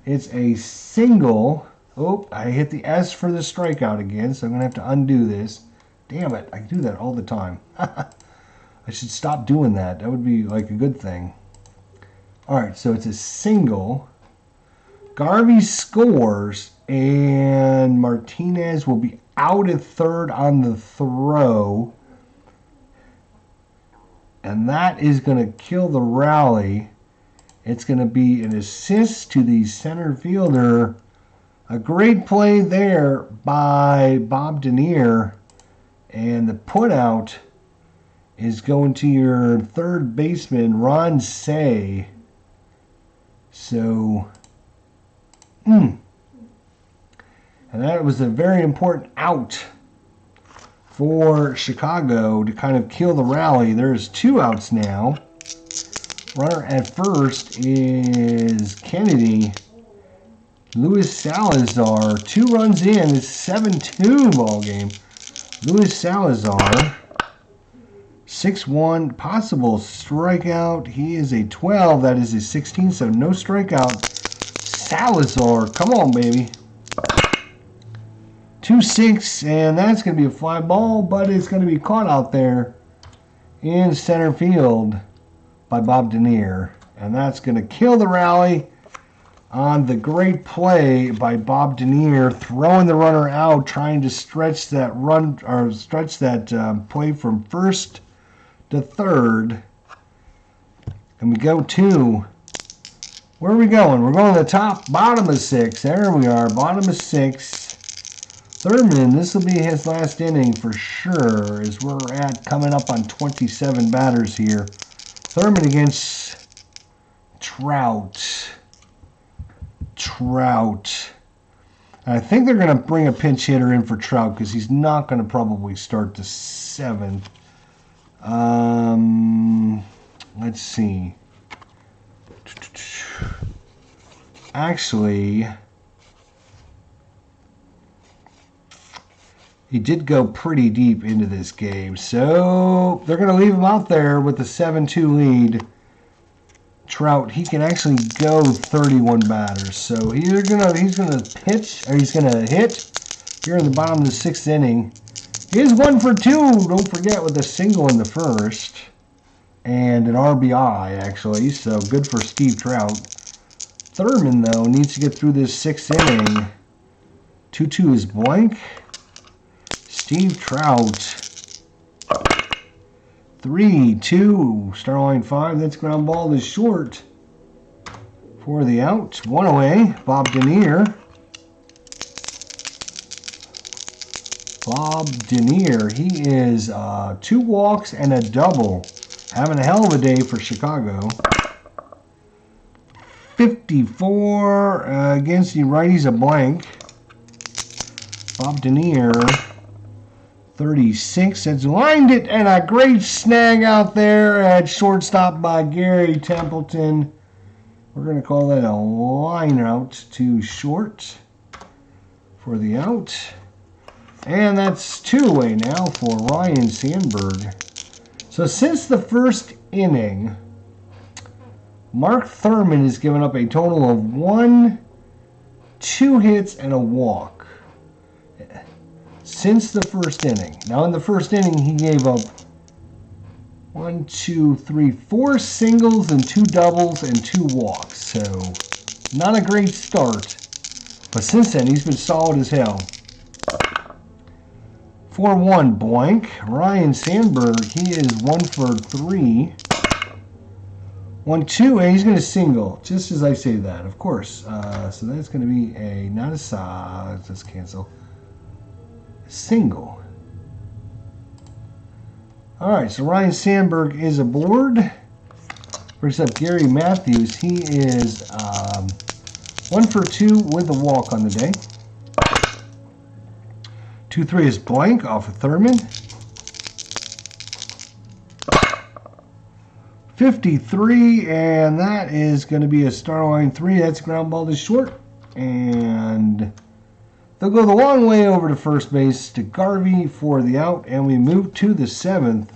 it's a single. Oh, I hit the S for the strikeout again, so I'm going to have to undo this. Damn it, I do that all the time. I should stop doing that. That would be like a good thing. All right, so it's a single. Garvey scores, and Martinez will be out at third on the throw. And that is going to kill the rally. It's going to be an assist to the center fielder. A great play there by Bob Denier. And the putout is going to your third baseman, Ron Say. So, and that was a very important out for Chicago to kind of kill the rally. There's 2 outs now. Runner at first is Kennedy. Luis Salazar, 2 runs in. It's 7-2 ball game. Luis Salazar, 6-1, possible strikeout. He is a 12. That is a 16, so no strikeout. Salazar, come on, baby. 2-6, and that's going to be a fly ball, but it's going to be caught out there in center field by Bob Denier. And that's going to kill the rally on the great play by Bob Denier, throwing the runner out, trying to stretch that run, or stretch that play from first to third. And we go to, where are we going? We're going to the top, bottom of 6. There we are, bottom of 6. Thurman, this will be his last inning for sure, as we're at coming up on 27 batters here. Thurman against Trout. I think they're going to bring a pinch hitter in for Trout because he's not going to probably start the 7th. Let's see. Actually, He did go pretty deep into this game, so they're going to leave him out there with the 7-2 lead. Trout, he can actually go 31 batters, so he's gonna pitch, or he's gonna hit here in the bottom of the 6th inning. He is 1 for 2. Don't forget, with a single in the first and an RBI actually, so good for Steve Trout. Thurman though needs to get through this 6th inning. 2-2 is blank. Steve Trout. 3-2, star line 5. That's ground ball is short for the out. 1 away. Bob Denier. Bob Denier. He is 2 walks and a double. Having a hell of a day for Chicago. 54 against the righties, a blank. Bob Denier. 36 has lined it, and a great snag out there at shortstop by Gary Templeton. We're going to call that a line out to short for the out. And that's 2 away now for Ryan Sandberg. So since the first inning, Mark Thurman has given up a total of 2 hits and a walk. Since the first inning. Now in the first inning he gave up 4 singles and 2 doubles and 2 walks. So not a great start. But since then he's been solid as hell. 4-1 blank. Ryan Sandberg, he is 1 for 3. 1-2, and he's going to single. Just as I say that, of course. So that's going to be a, not a let's cancel. Single. Alright, so Ryan Sandberg is aboard. Brings up Gary Matthews. He is 1 for 2 with a walk on the day. 2-3 is blank off of Thurman. 53, and that is going to be a star line 3. That's ground ball to short. And they'll go the long way over to first base to Garvey for the out, and we move to the 7th.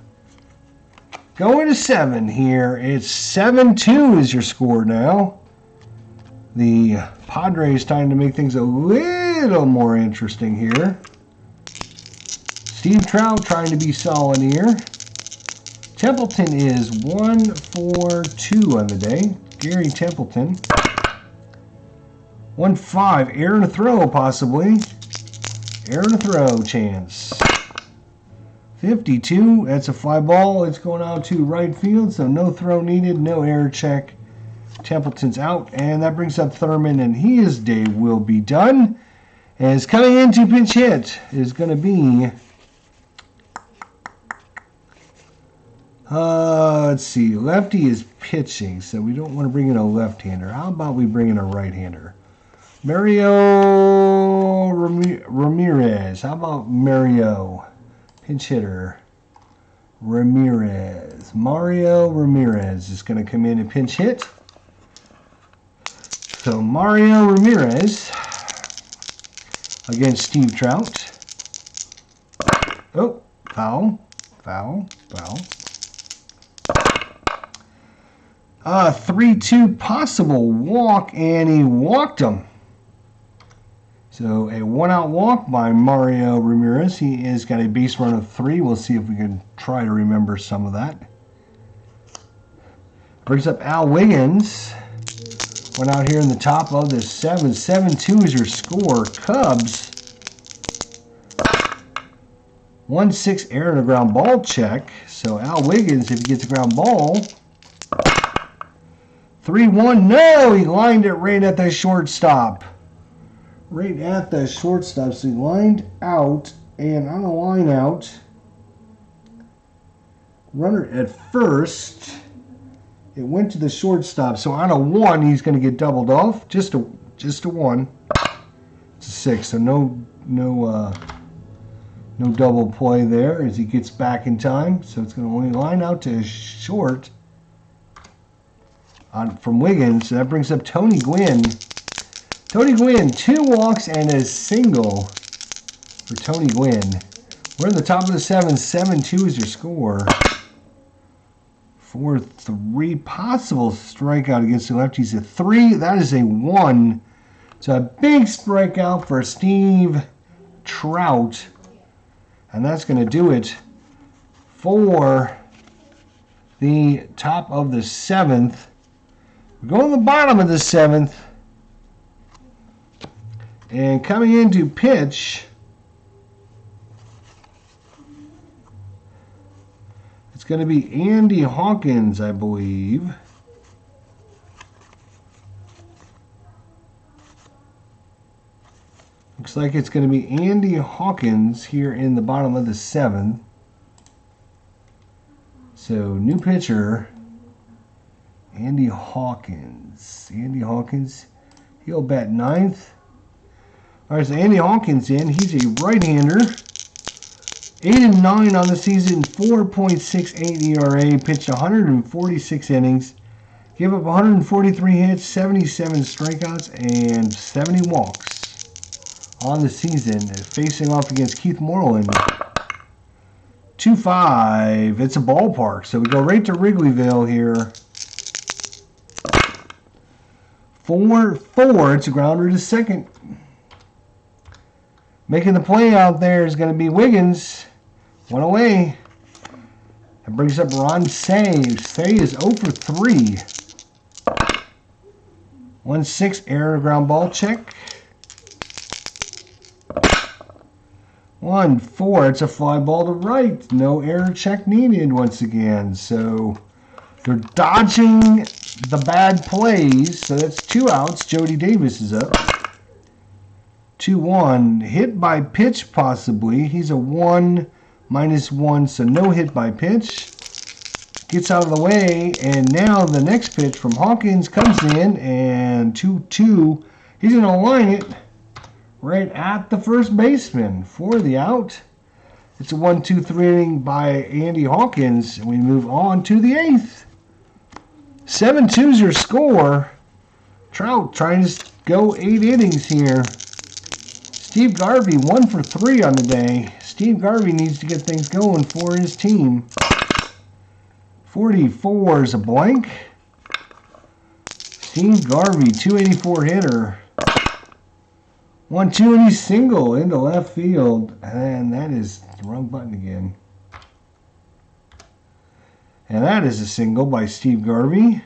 Going to 7 here. It's 7-2 is your score now. The Padres trying to make things a little more interesting here. Steve Trout trying to be solid here. Templeton is 1 for 2 on the day. Gary Templeton. 1-5, air and a throw possibly. Air and a throw chance. 52, that's a fly ball. It's going out to right field, so no throw needed, no air check. Templeton's out, and that brings up Thurman, and his day will be done. As coming in to pinch hit is going to be, let's see, lefty is pitching, so we don't want to bring in a left-hander. How about we bring in a right-hander? Mario Ramirez. How about Mario? Pinch hitter. Ramirez. Mario Ramirez is going to come in and pinch hit. So Mario Ramirez against Steve Trout. Oh, foul. 3-2 possible walk, and he walked him. So a 1-out walk by Mario Ramirez. He has got a base run of 3. We'll see if we can try to remember some of that. Brings up Al Wiggins. Went out here in the top of the 7. 7-2 is your score. Cubs. 1-6 air and a ground ball check. So Al Wiggins, if he gets a ground ball. 3-1. No, he lined it right at the shortstop. Right at the shortstop. So he lined out, and on a line out, runner at first, it went to the shortstop. So on a 1, he's going to get doubled off. Just a 1. It's a 6. So no double play there as he gets back in time. So it's going to only line out to short from Wiggins. So that brings up Tony Gwynn. Tony Gwynn, 2 walks and a single for Tony Gwynn. We're in the top of the 7th. 7-2 is your score. 4-3. Possible strikeout against the lefties. A 3. That is a 1. So a big strikeout for Steve Trout. And that's going to do it for the top of the 7th. We're going to the bottom of the 7th. And coming in to pitch, it's going to be Andy Hawkins, I believe. Looks like it's going to be Andy Hawkins here in the bottom of the 7th. So, new pitcher, Andy Hawkins. Andy Hawkins, he'll bat 9th. All right, so Andy Hawkins in. He's a right-hander. 8-9 on the season, 4.68 ERA. Pitched 146 innings. Gave up 143 hits, 77 strikeouts, and 70 walks on the season. Facing off against Keith Moreland. 2-5. It's a ballpark, so we go right to Wrigleyville here. 4-4. It's a grounder to second. Making the play out there is going to be Wiggins. One away. That brings up Ron Say. Say is 0 for 3. 1-6. Error ground ball check. 1-4. It's a fly ball to right. No error check needed once again. So they're dodging the bad plays. So that's 2 outs. Jody Davis is up. 2-1. Hit by pitch possibly. He's a 1-1, so no hit by pitch. Gets out of the way, and now the next pitch from Hawkins comes in, and 2-2. He's going to line it right at the first baseman for the out. It's a 1-2-3 inning by Andy Hawkins, and we move on to the 8th. 7-2 is your score. Trout trying to go 8 innings here. Steve Garvey, 1 for 3 on the day. Steve Garvey needs to get things going for his team. 44 is a blank. Steve Garvey, 284 hitter. 1-2 and he's single into left field. And that is the wrong button again. And that is a single by Steve Garvey.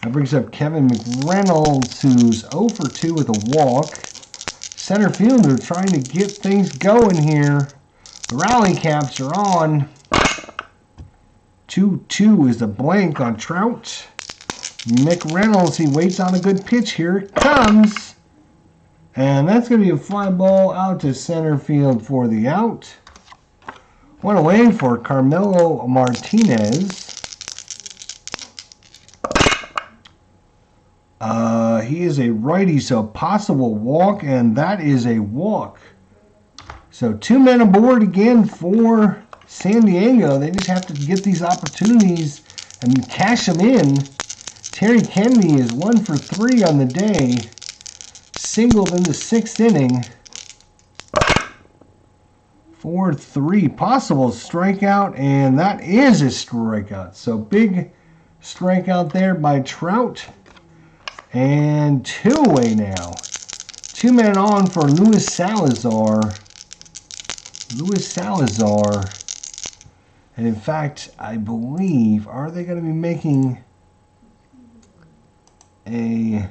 That brings up Kevin McReynolds, who's 0 for 2 with a walk. Center fielder trying to get things going here. The rally caps are on. 2-2 is the blank on Trout. McReynolds, he waits on a good pitch. Here it comes. And that's going to be a fly ball out to center field for the out. One away for Carmelo Martinez. He is a righty, so possible walk, and that is a walk. So 2 men aboard again for San Diego. They just have to get these opportunities and cash them in. Terry Kennedy is 1 for 3 on the day. Singled in the 6th inning. 4-3. Possible strikeout, and that is a strikeout. So big strikeout there by Trout. And 2 away now. 2 men on for Luis Salazar. Luis Salazar. And in fact, I believe, are they going to be making a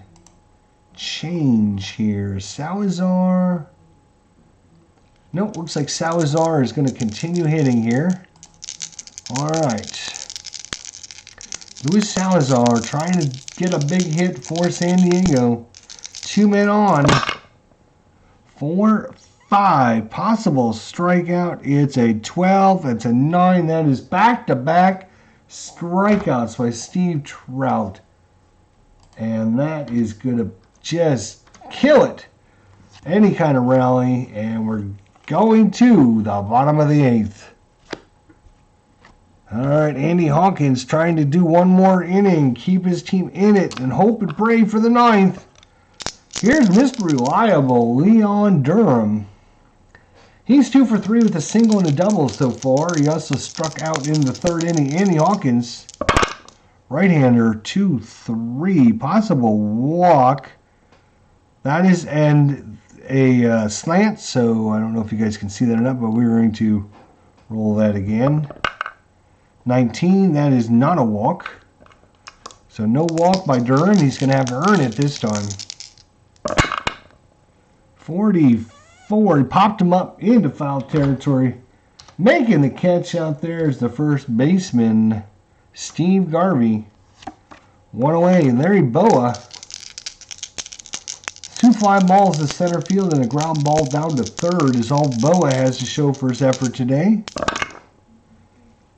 change here? Salazar. Nope, looks like Salazar is going to continue hitting here. All right. Luis Salazar trying to get a big hit for San Diego. 2 men on. 4-5. Possible strikeout. It's a 12. It's a 9. That is back-to-back strikeouts by Steve Trout. And that is going to just kill it. Any kind of rally. And we're going to the bottom of the 8th. All right, Andy Hawkins trying to do one more inning, keep his team in it, and hope and pray for the 9th. Here's Mr. Reliable, Leon Durham. He's 2 for 3 with a single and a double so far. He also struck out in the 3rd inning. Andy Hawkins, right-hander, 2-3, possible walk. That is and a slant, so I don't know if you guys can see that or not, but we're going to roll that again. 19, that is not a walk. So no walk by Durham. He's going to have to earn it this time. 44, he popped him up into foul territory. Making the catch out there is the first baseman, Steve Garvey. 1 away, Larry Boa. 2 fly balls to center field and a ground ball down to 3rd is all Boa has to show for his effort today.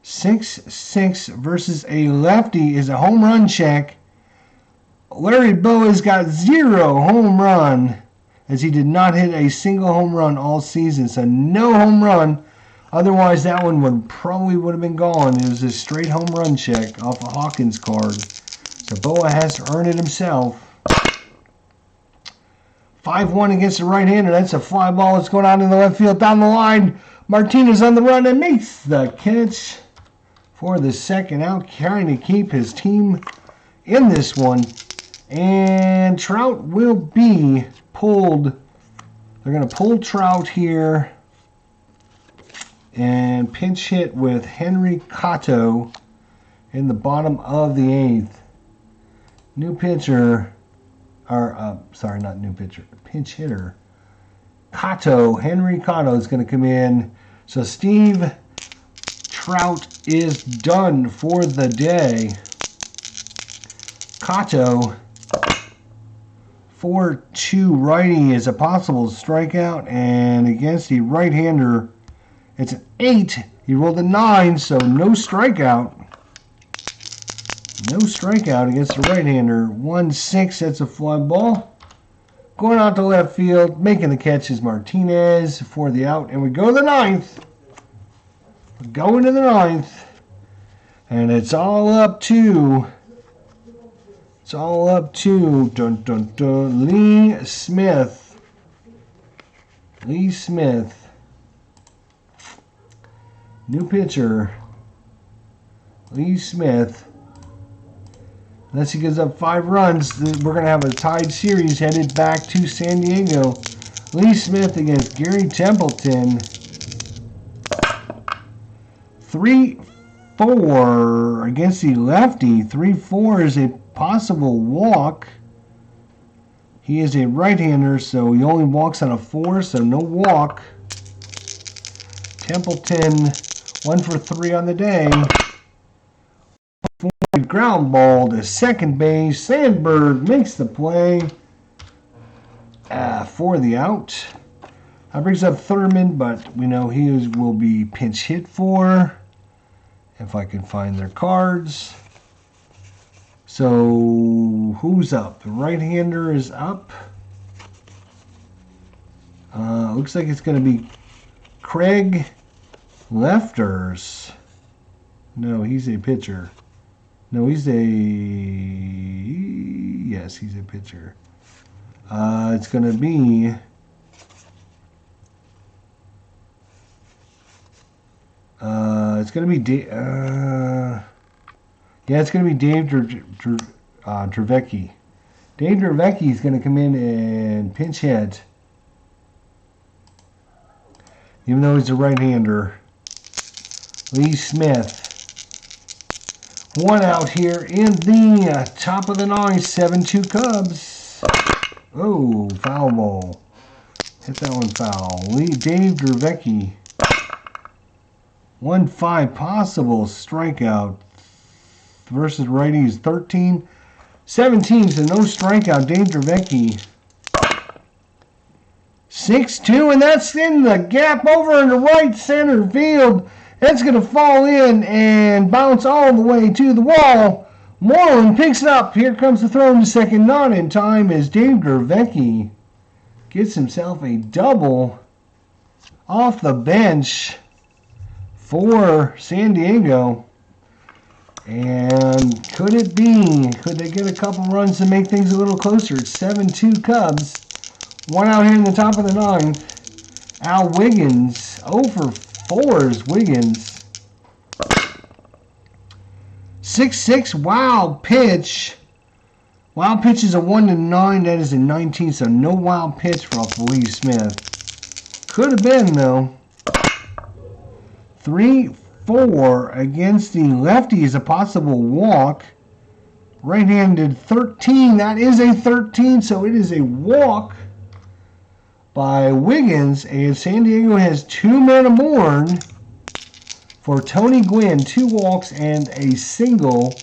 6-6 versus a lefty is a home run check. Larry Boa's got 0 home run, as he did not hit a single home run all season. So no home run. Otherwise, that one would have been gone. It was a straight home run check off a Hawkins card. So Boa has to earn it himself. 5-1 against the right-hander. That's a fly ball. It's going out in the left field down the line. Martinez on the run and makes the catch for the second out, trying to keep his team in this one. And Trout will be pulled. They're going to pull Trout here and pinch hit with Henry Cotto in the bottom of the 8th. New pitcher, or sorry, not new pitcher, pinch hitter. Henry Cotto is going to come in. So Steve Trout is done for the day. Cotto, 4-2 righty is a possible strikeout, and against the right-hander, it's an 8. He rolled a 9, so no strikeout. No strikeout against the right-hander. 1-6, that's a fly ball. Going out to left field, making the catch is Martinez for the out, and we go to the 9th. We're going to the 9th, and it's all up to Lee Smith. Lee Smith. New pitcher. Lee Smith. Unless he gives up 5 runs, we're going to have a tied series headed back to San Diego. Lee Smith against Gary Templeton. 3-4 against the lefty. 3-4 is a possible walk. He is a right-hander, so he only walks on a 4, so no walk. Templeton, 1 for 3 on the day. Ground ball to second base. Sandberg makes the play for the out. That brings up Thurman, but we know he will be pinch hit for. If I can find their cards. So who's up? The right-hander is up. Looks like it's going to be Craig Lefters. No, he's a pitcher. No, he's a... Yes, he's a pitcher. It's going to be... it's going to be... it's going to be Dave Dravecky. Dave Dravecky is going to come in and pinch hit. Even though he's a right-hander. Lee Smith. 1 out here in the top of the 9th. 7-2 Cubs. Oh, foul ball. Hit that one foul. Dave Dravecky. 1-5 possible strikeout versus righties. 13-17, so no strikeout. Dave Dravecky. 6-2, and that's in the gap over in the right center field. That's going to fall in and bounce all the way to the wall. Moreland picks it up. Here comes the throw to second. Not in time as Dave Dravecky gets himself a double off the bench for San Diego. And could it be? Could they get a couple runs to make things a little closer? It's 7-2 Cubs. 1 out here in the top of the 9th. Al Wiggins. 0 for 4 is Wiggins. 6-6 wild pitch. Wild pitch is a 1-9. That is a 19, so no wild pitch for Lee Smith. Could have been, though. 3-4 against the lefty is a possible walk. Right-handed 13. That is a 13, so it is a walk by Wiggins. And San Diego has 2 men aboard for Tony Gwynn. 2 walks and a single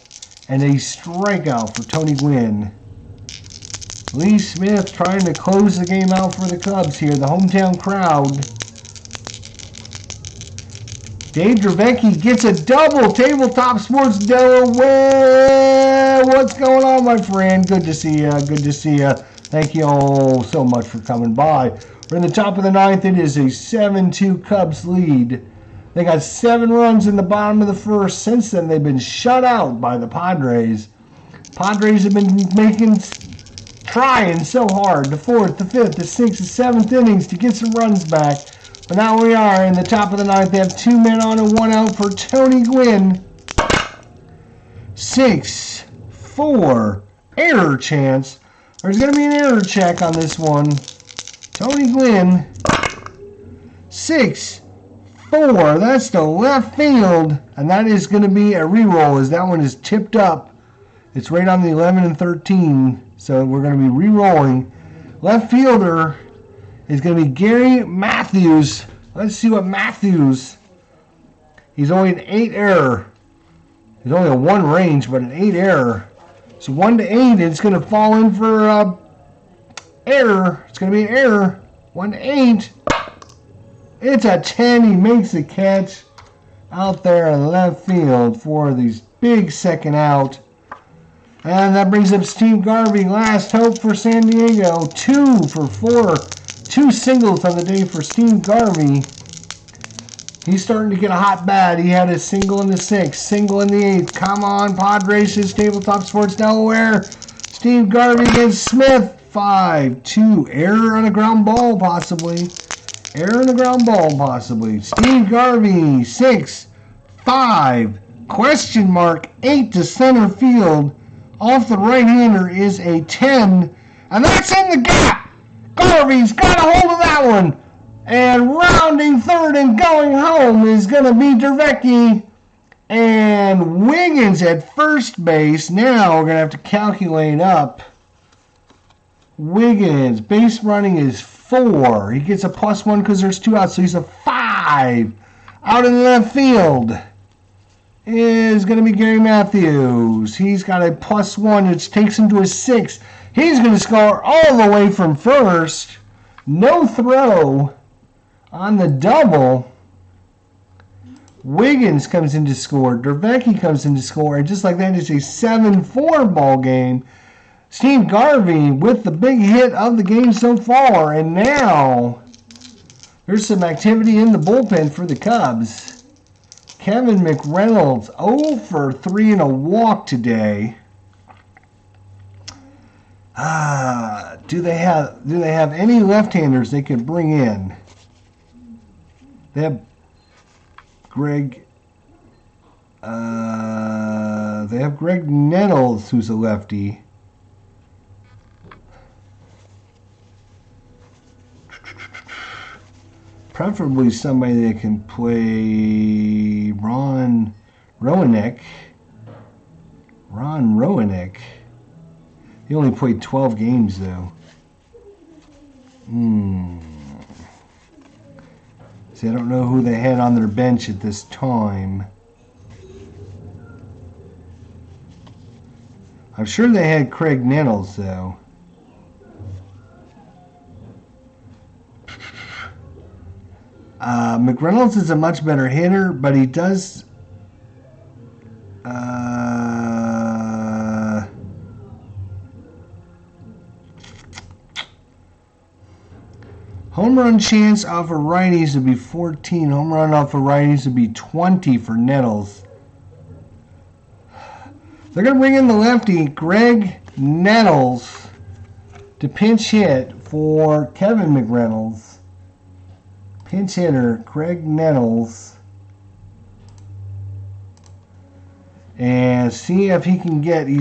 and a strikeout for Tony Gwynn. Lee Smith trying to close the game out for the Cubs here. The hometown crowd. Dave Dravecki gets a double. Tabletop Sports Delaware. What's going on, my friend? Good to see you. Good to see you. Thank you all so much for coming by. We're in the top of the 9th. It is a 7-2 Cubs lead. They got 7 runs in the bottom of the first. Since then, they've been shut out by the Padres. Padres have been trying so hard. The 4th, the 5th, the 6th, the 7th innings to get some runs back. But now we are in the top of the 9th. They have 2 men on and 1 out for Tony Gwynn. 6-4 error chance. There's going to be an error check on this one. Tony Gwynn. 6-4. That's the left field. And that is going to be a re-roll as that one is tipped up. It's right on the 11 and 13. So we're going to be re-rolling. Left fielder is going to be Gary Matthews. Let's see what Matthews. He's only an 8 error. He's only a 1 range, but an 8 error. So 1 to 8, it's going to fall in for error. It's going to be an error. 1 to 8. It's a 10. He makes the catch out there in left field for these big second out. And that brings up Steve Garvey. Last hope for San Diego. 2 for 4. 2 singles on the day for Steve Garvey. He's starting to get a hot bat. He had a single in the 6th, single in the 8th. Come on, Padres, Tabletop Sports Delaware. Steve Garvey against Smith. 5-2. Error on a ground ball, possibly. Error on a ground ball, possibly. Steve Garvey, 6-5. Question mark, 8 to center field. Off the right-hander is a 10. And that's in the gap. Garvey's got a hold of that one. And rounding third and going home is going to be Dravecki. And Wiggins at first base. Now we're going to have to calculate up. Wiggins, base running is 4. He gets a +1 because there's 2 outs, so he's a 5. Out in left field is going to be Gary Matthews. He's got a +1, which takes him to a 6. He's going to score all the way from first. No throw on the double. Wiggins comes in to score. Dravecki comes in to score. And just like that, it's a 7-4 ball game. Steve Garvey with the big hit of the game so far. And now there's some activity in the bullpen for the Cubs. Kevin McReynolds, 0 for 3 and a walk today. Do they have any left-handers they could bring in? They have Greg Nettles, who's a lefty. Preferably somebody that can play Ron Roenick. He only played 12 games, though. See, I don't know who they had on their bench at this time. I'm sure they had Craig Nettles, though. McReynolds is a much better hitter, but he does... home run chance off of righties would be 14. Home run off of righties would be 20 for Nettles. They're going to bring in the lefty, Greg Nettles, to pinch hit for Kevin McReynolds. Pinch hitter, Craig Nettles. And see if he can get, he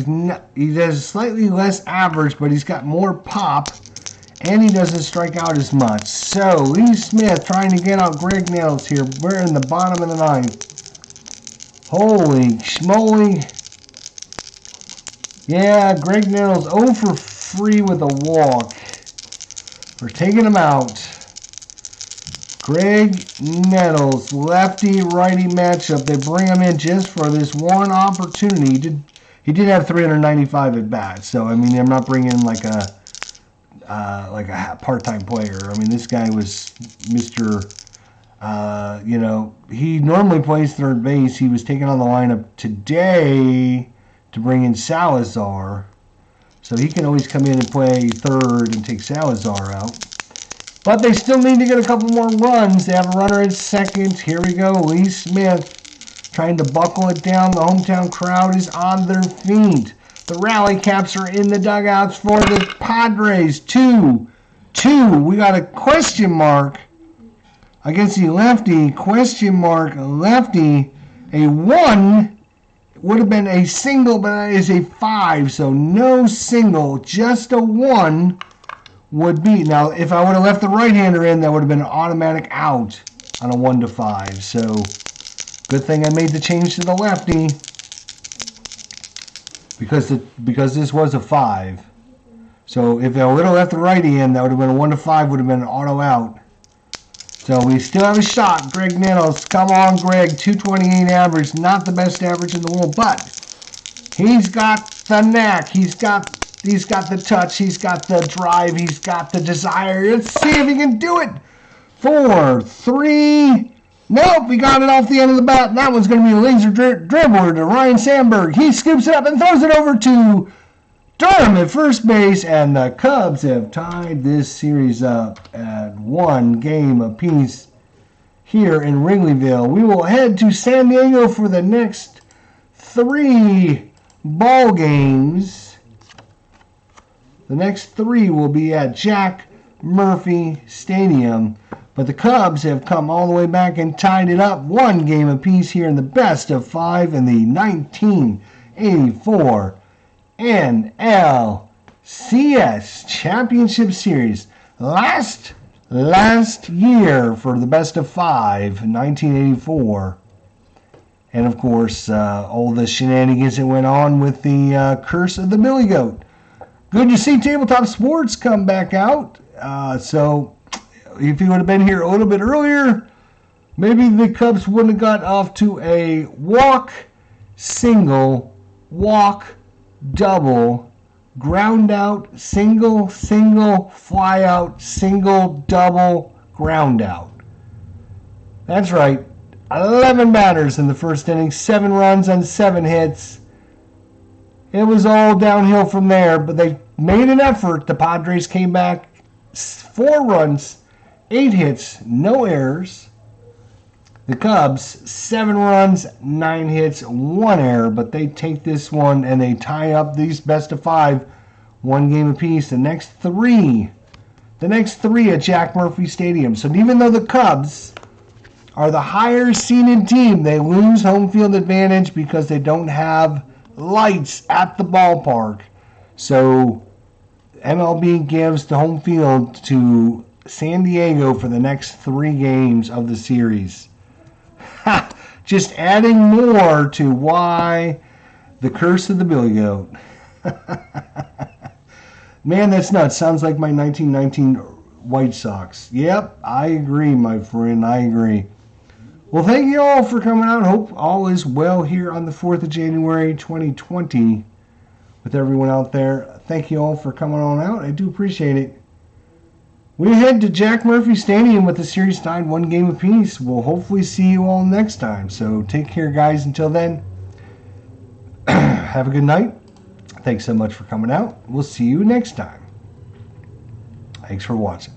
has slightly less average, but he's got more pop, and he doesn't strike out as much. So, Lee Smith trying to get out Greg Nettles here. We're in the bottom of the ninth. Holy schmoly. Yeah, Greg Nettles 0 for 3 with a walk. We're taking him out. Greg Nettles, lefty-righty matchup. They bring him in just for this one opportunity. He did have 395 at bats, so I mean, I'm not bringing like a part-time player. I mean, this guy was Mr. You know, he normally plays third base. He was taken on the lineup today to bring in Salazar, so he can always come in and play third and take Salazar out. But they still need to get a couple more runs. They have a runner at second. Here we go. Lee Smith trying to buckle it down. The hometown crowd is on their feet. The rally caps are in the dugouts for the Padres. 2-2. We got a question mark against the lefty. Question mark lefty. A 1 would have been a single, but it is a 5. So no single, just a 1. Would be. Now, if I would have left the right-hander in, that would have been an automatic out on a 1-5. So, good thing I made the change to the lefty because this was a 5. So, if I would have left the righty in, that would have been a 1-5, would have been an auto out. So, we still have a shot. Greg Nettles, come on, Greg. 228 average, not the best average in the world, but he's got the knack. He's got the touch, he's got the drive, he's got the desire. Let's see if he can do it. 4, 3. Nope, we got it off the end of the bat. That one's going to be a laser dribbler to Ryan Sandberg. He scoops it up and throws it over to Durham at first base. And the Cubs have tied this series up at 1 game apiece here in Wrigleyville. We will head to San Diego for the next 3 ball games. The next 3 will be at Jack Murphy Stadium. But the Cubs have come all the way back and tied it up 1 game apiece here in the best of 5 in the 1984 NLCS Championship Series. Last year for the best of 5 in 1984. And of course, all the shenanigans that went on with the curse of the Billy Goat. Good to see Tabletop Sports come back out. So, if he would have been here a little bit earlier, maybe the Cubs wouldn't have got off to a walk, single, walk, double, ground out, single, fly out, single, double, ground out. That's right. 11 batters in the first inning, 7 runs on 7 hits. It was all downhill from there, but they made an effort. The Padres came back 4 runs, 8 hits, no errors. The Cubs, 7 runs, 9 hits, 1 error, but they take this one and they tie up these best of 5, 1 game apiece. The next three at Jack Murphy Stadium. So even though the Cubs are the higher seeded team, they lose home field advantage because they don't have lights at the ballpark. So MLB gives the home field to San Diego for the next 3 games of the series. Just adding more to why the curse of the Billy Goat. Man, that's nuts. Sounds like my 1919 White Sox. Yep, I agree, my friend. I agree. Well, thank you all for coming out. Hope all is well here on the 4th of January, 2020 with everyone out there. Thank you all for coming on out. I do appreciate it. We head to Jack Murphy Stadium with the series tied 1 game apiece. We'll hopefully see you all next time. So take care, guys. Until then, have a good night. Thanks so much for coming out. We'll see you next time. Thanks for watching.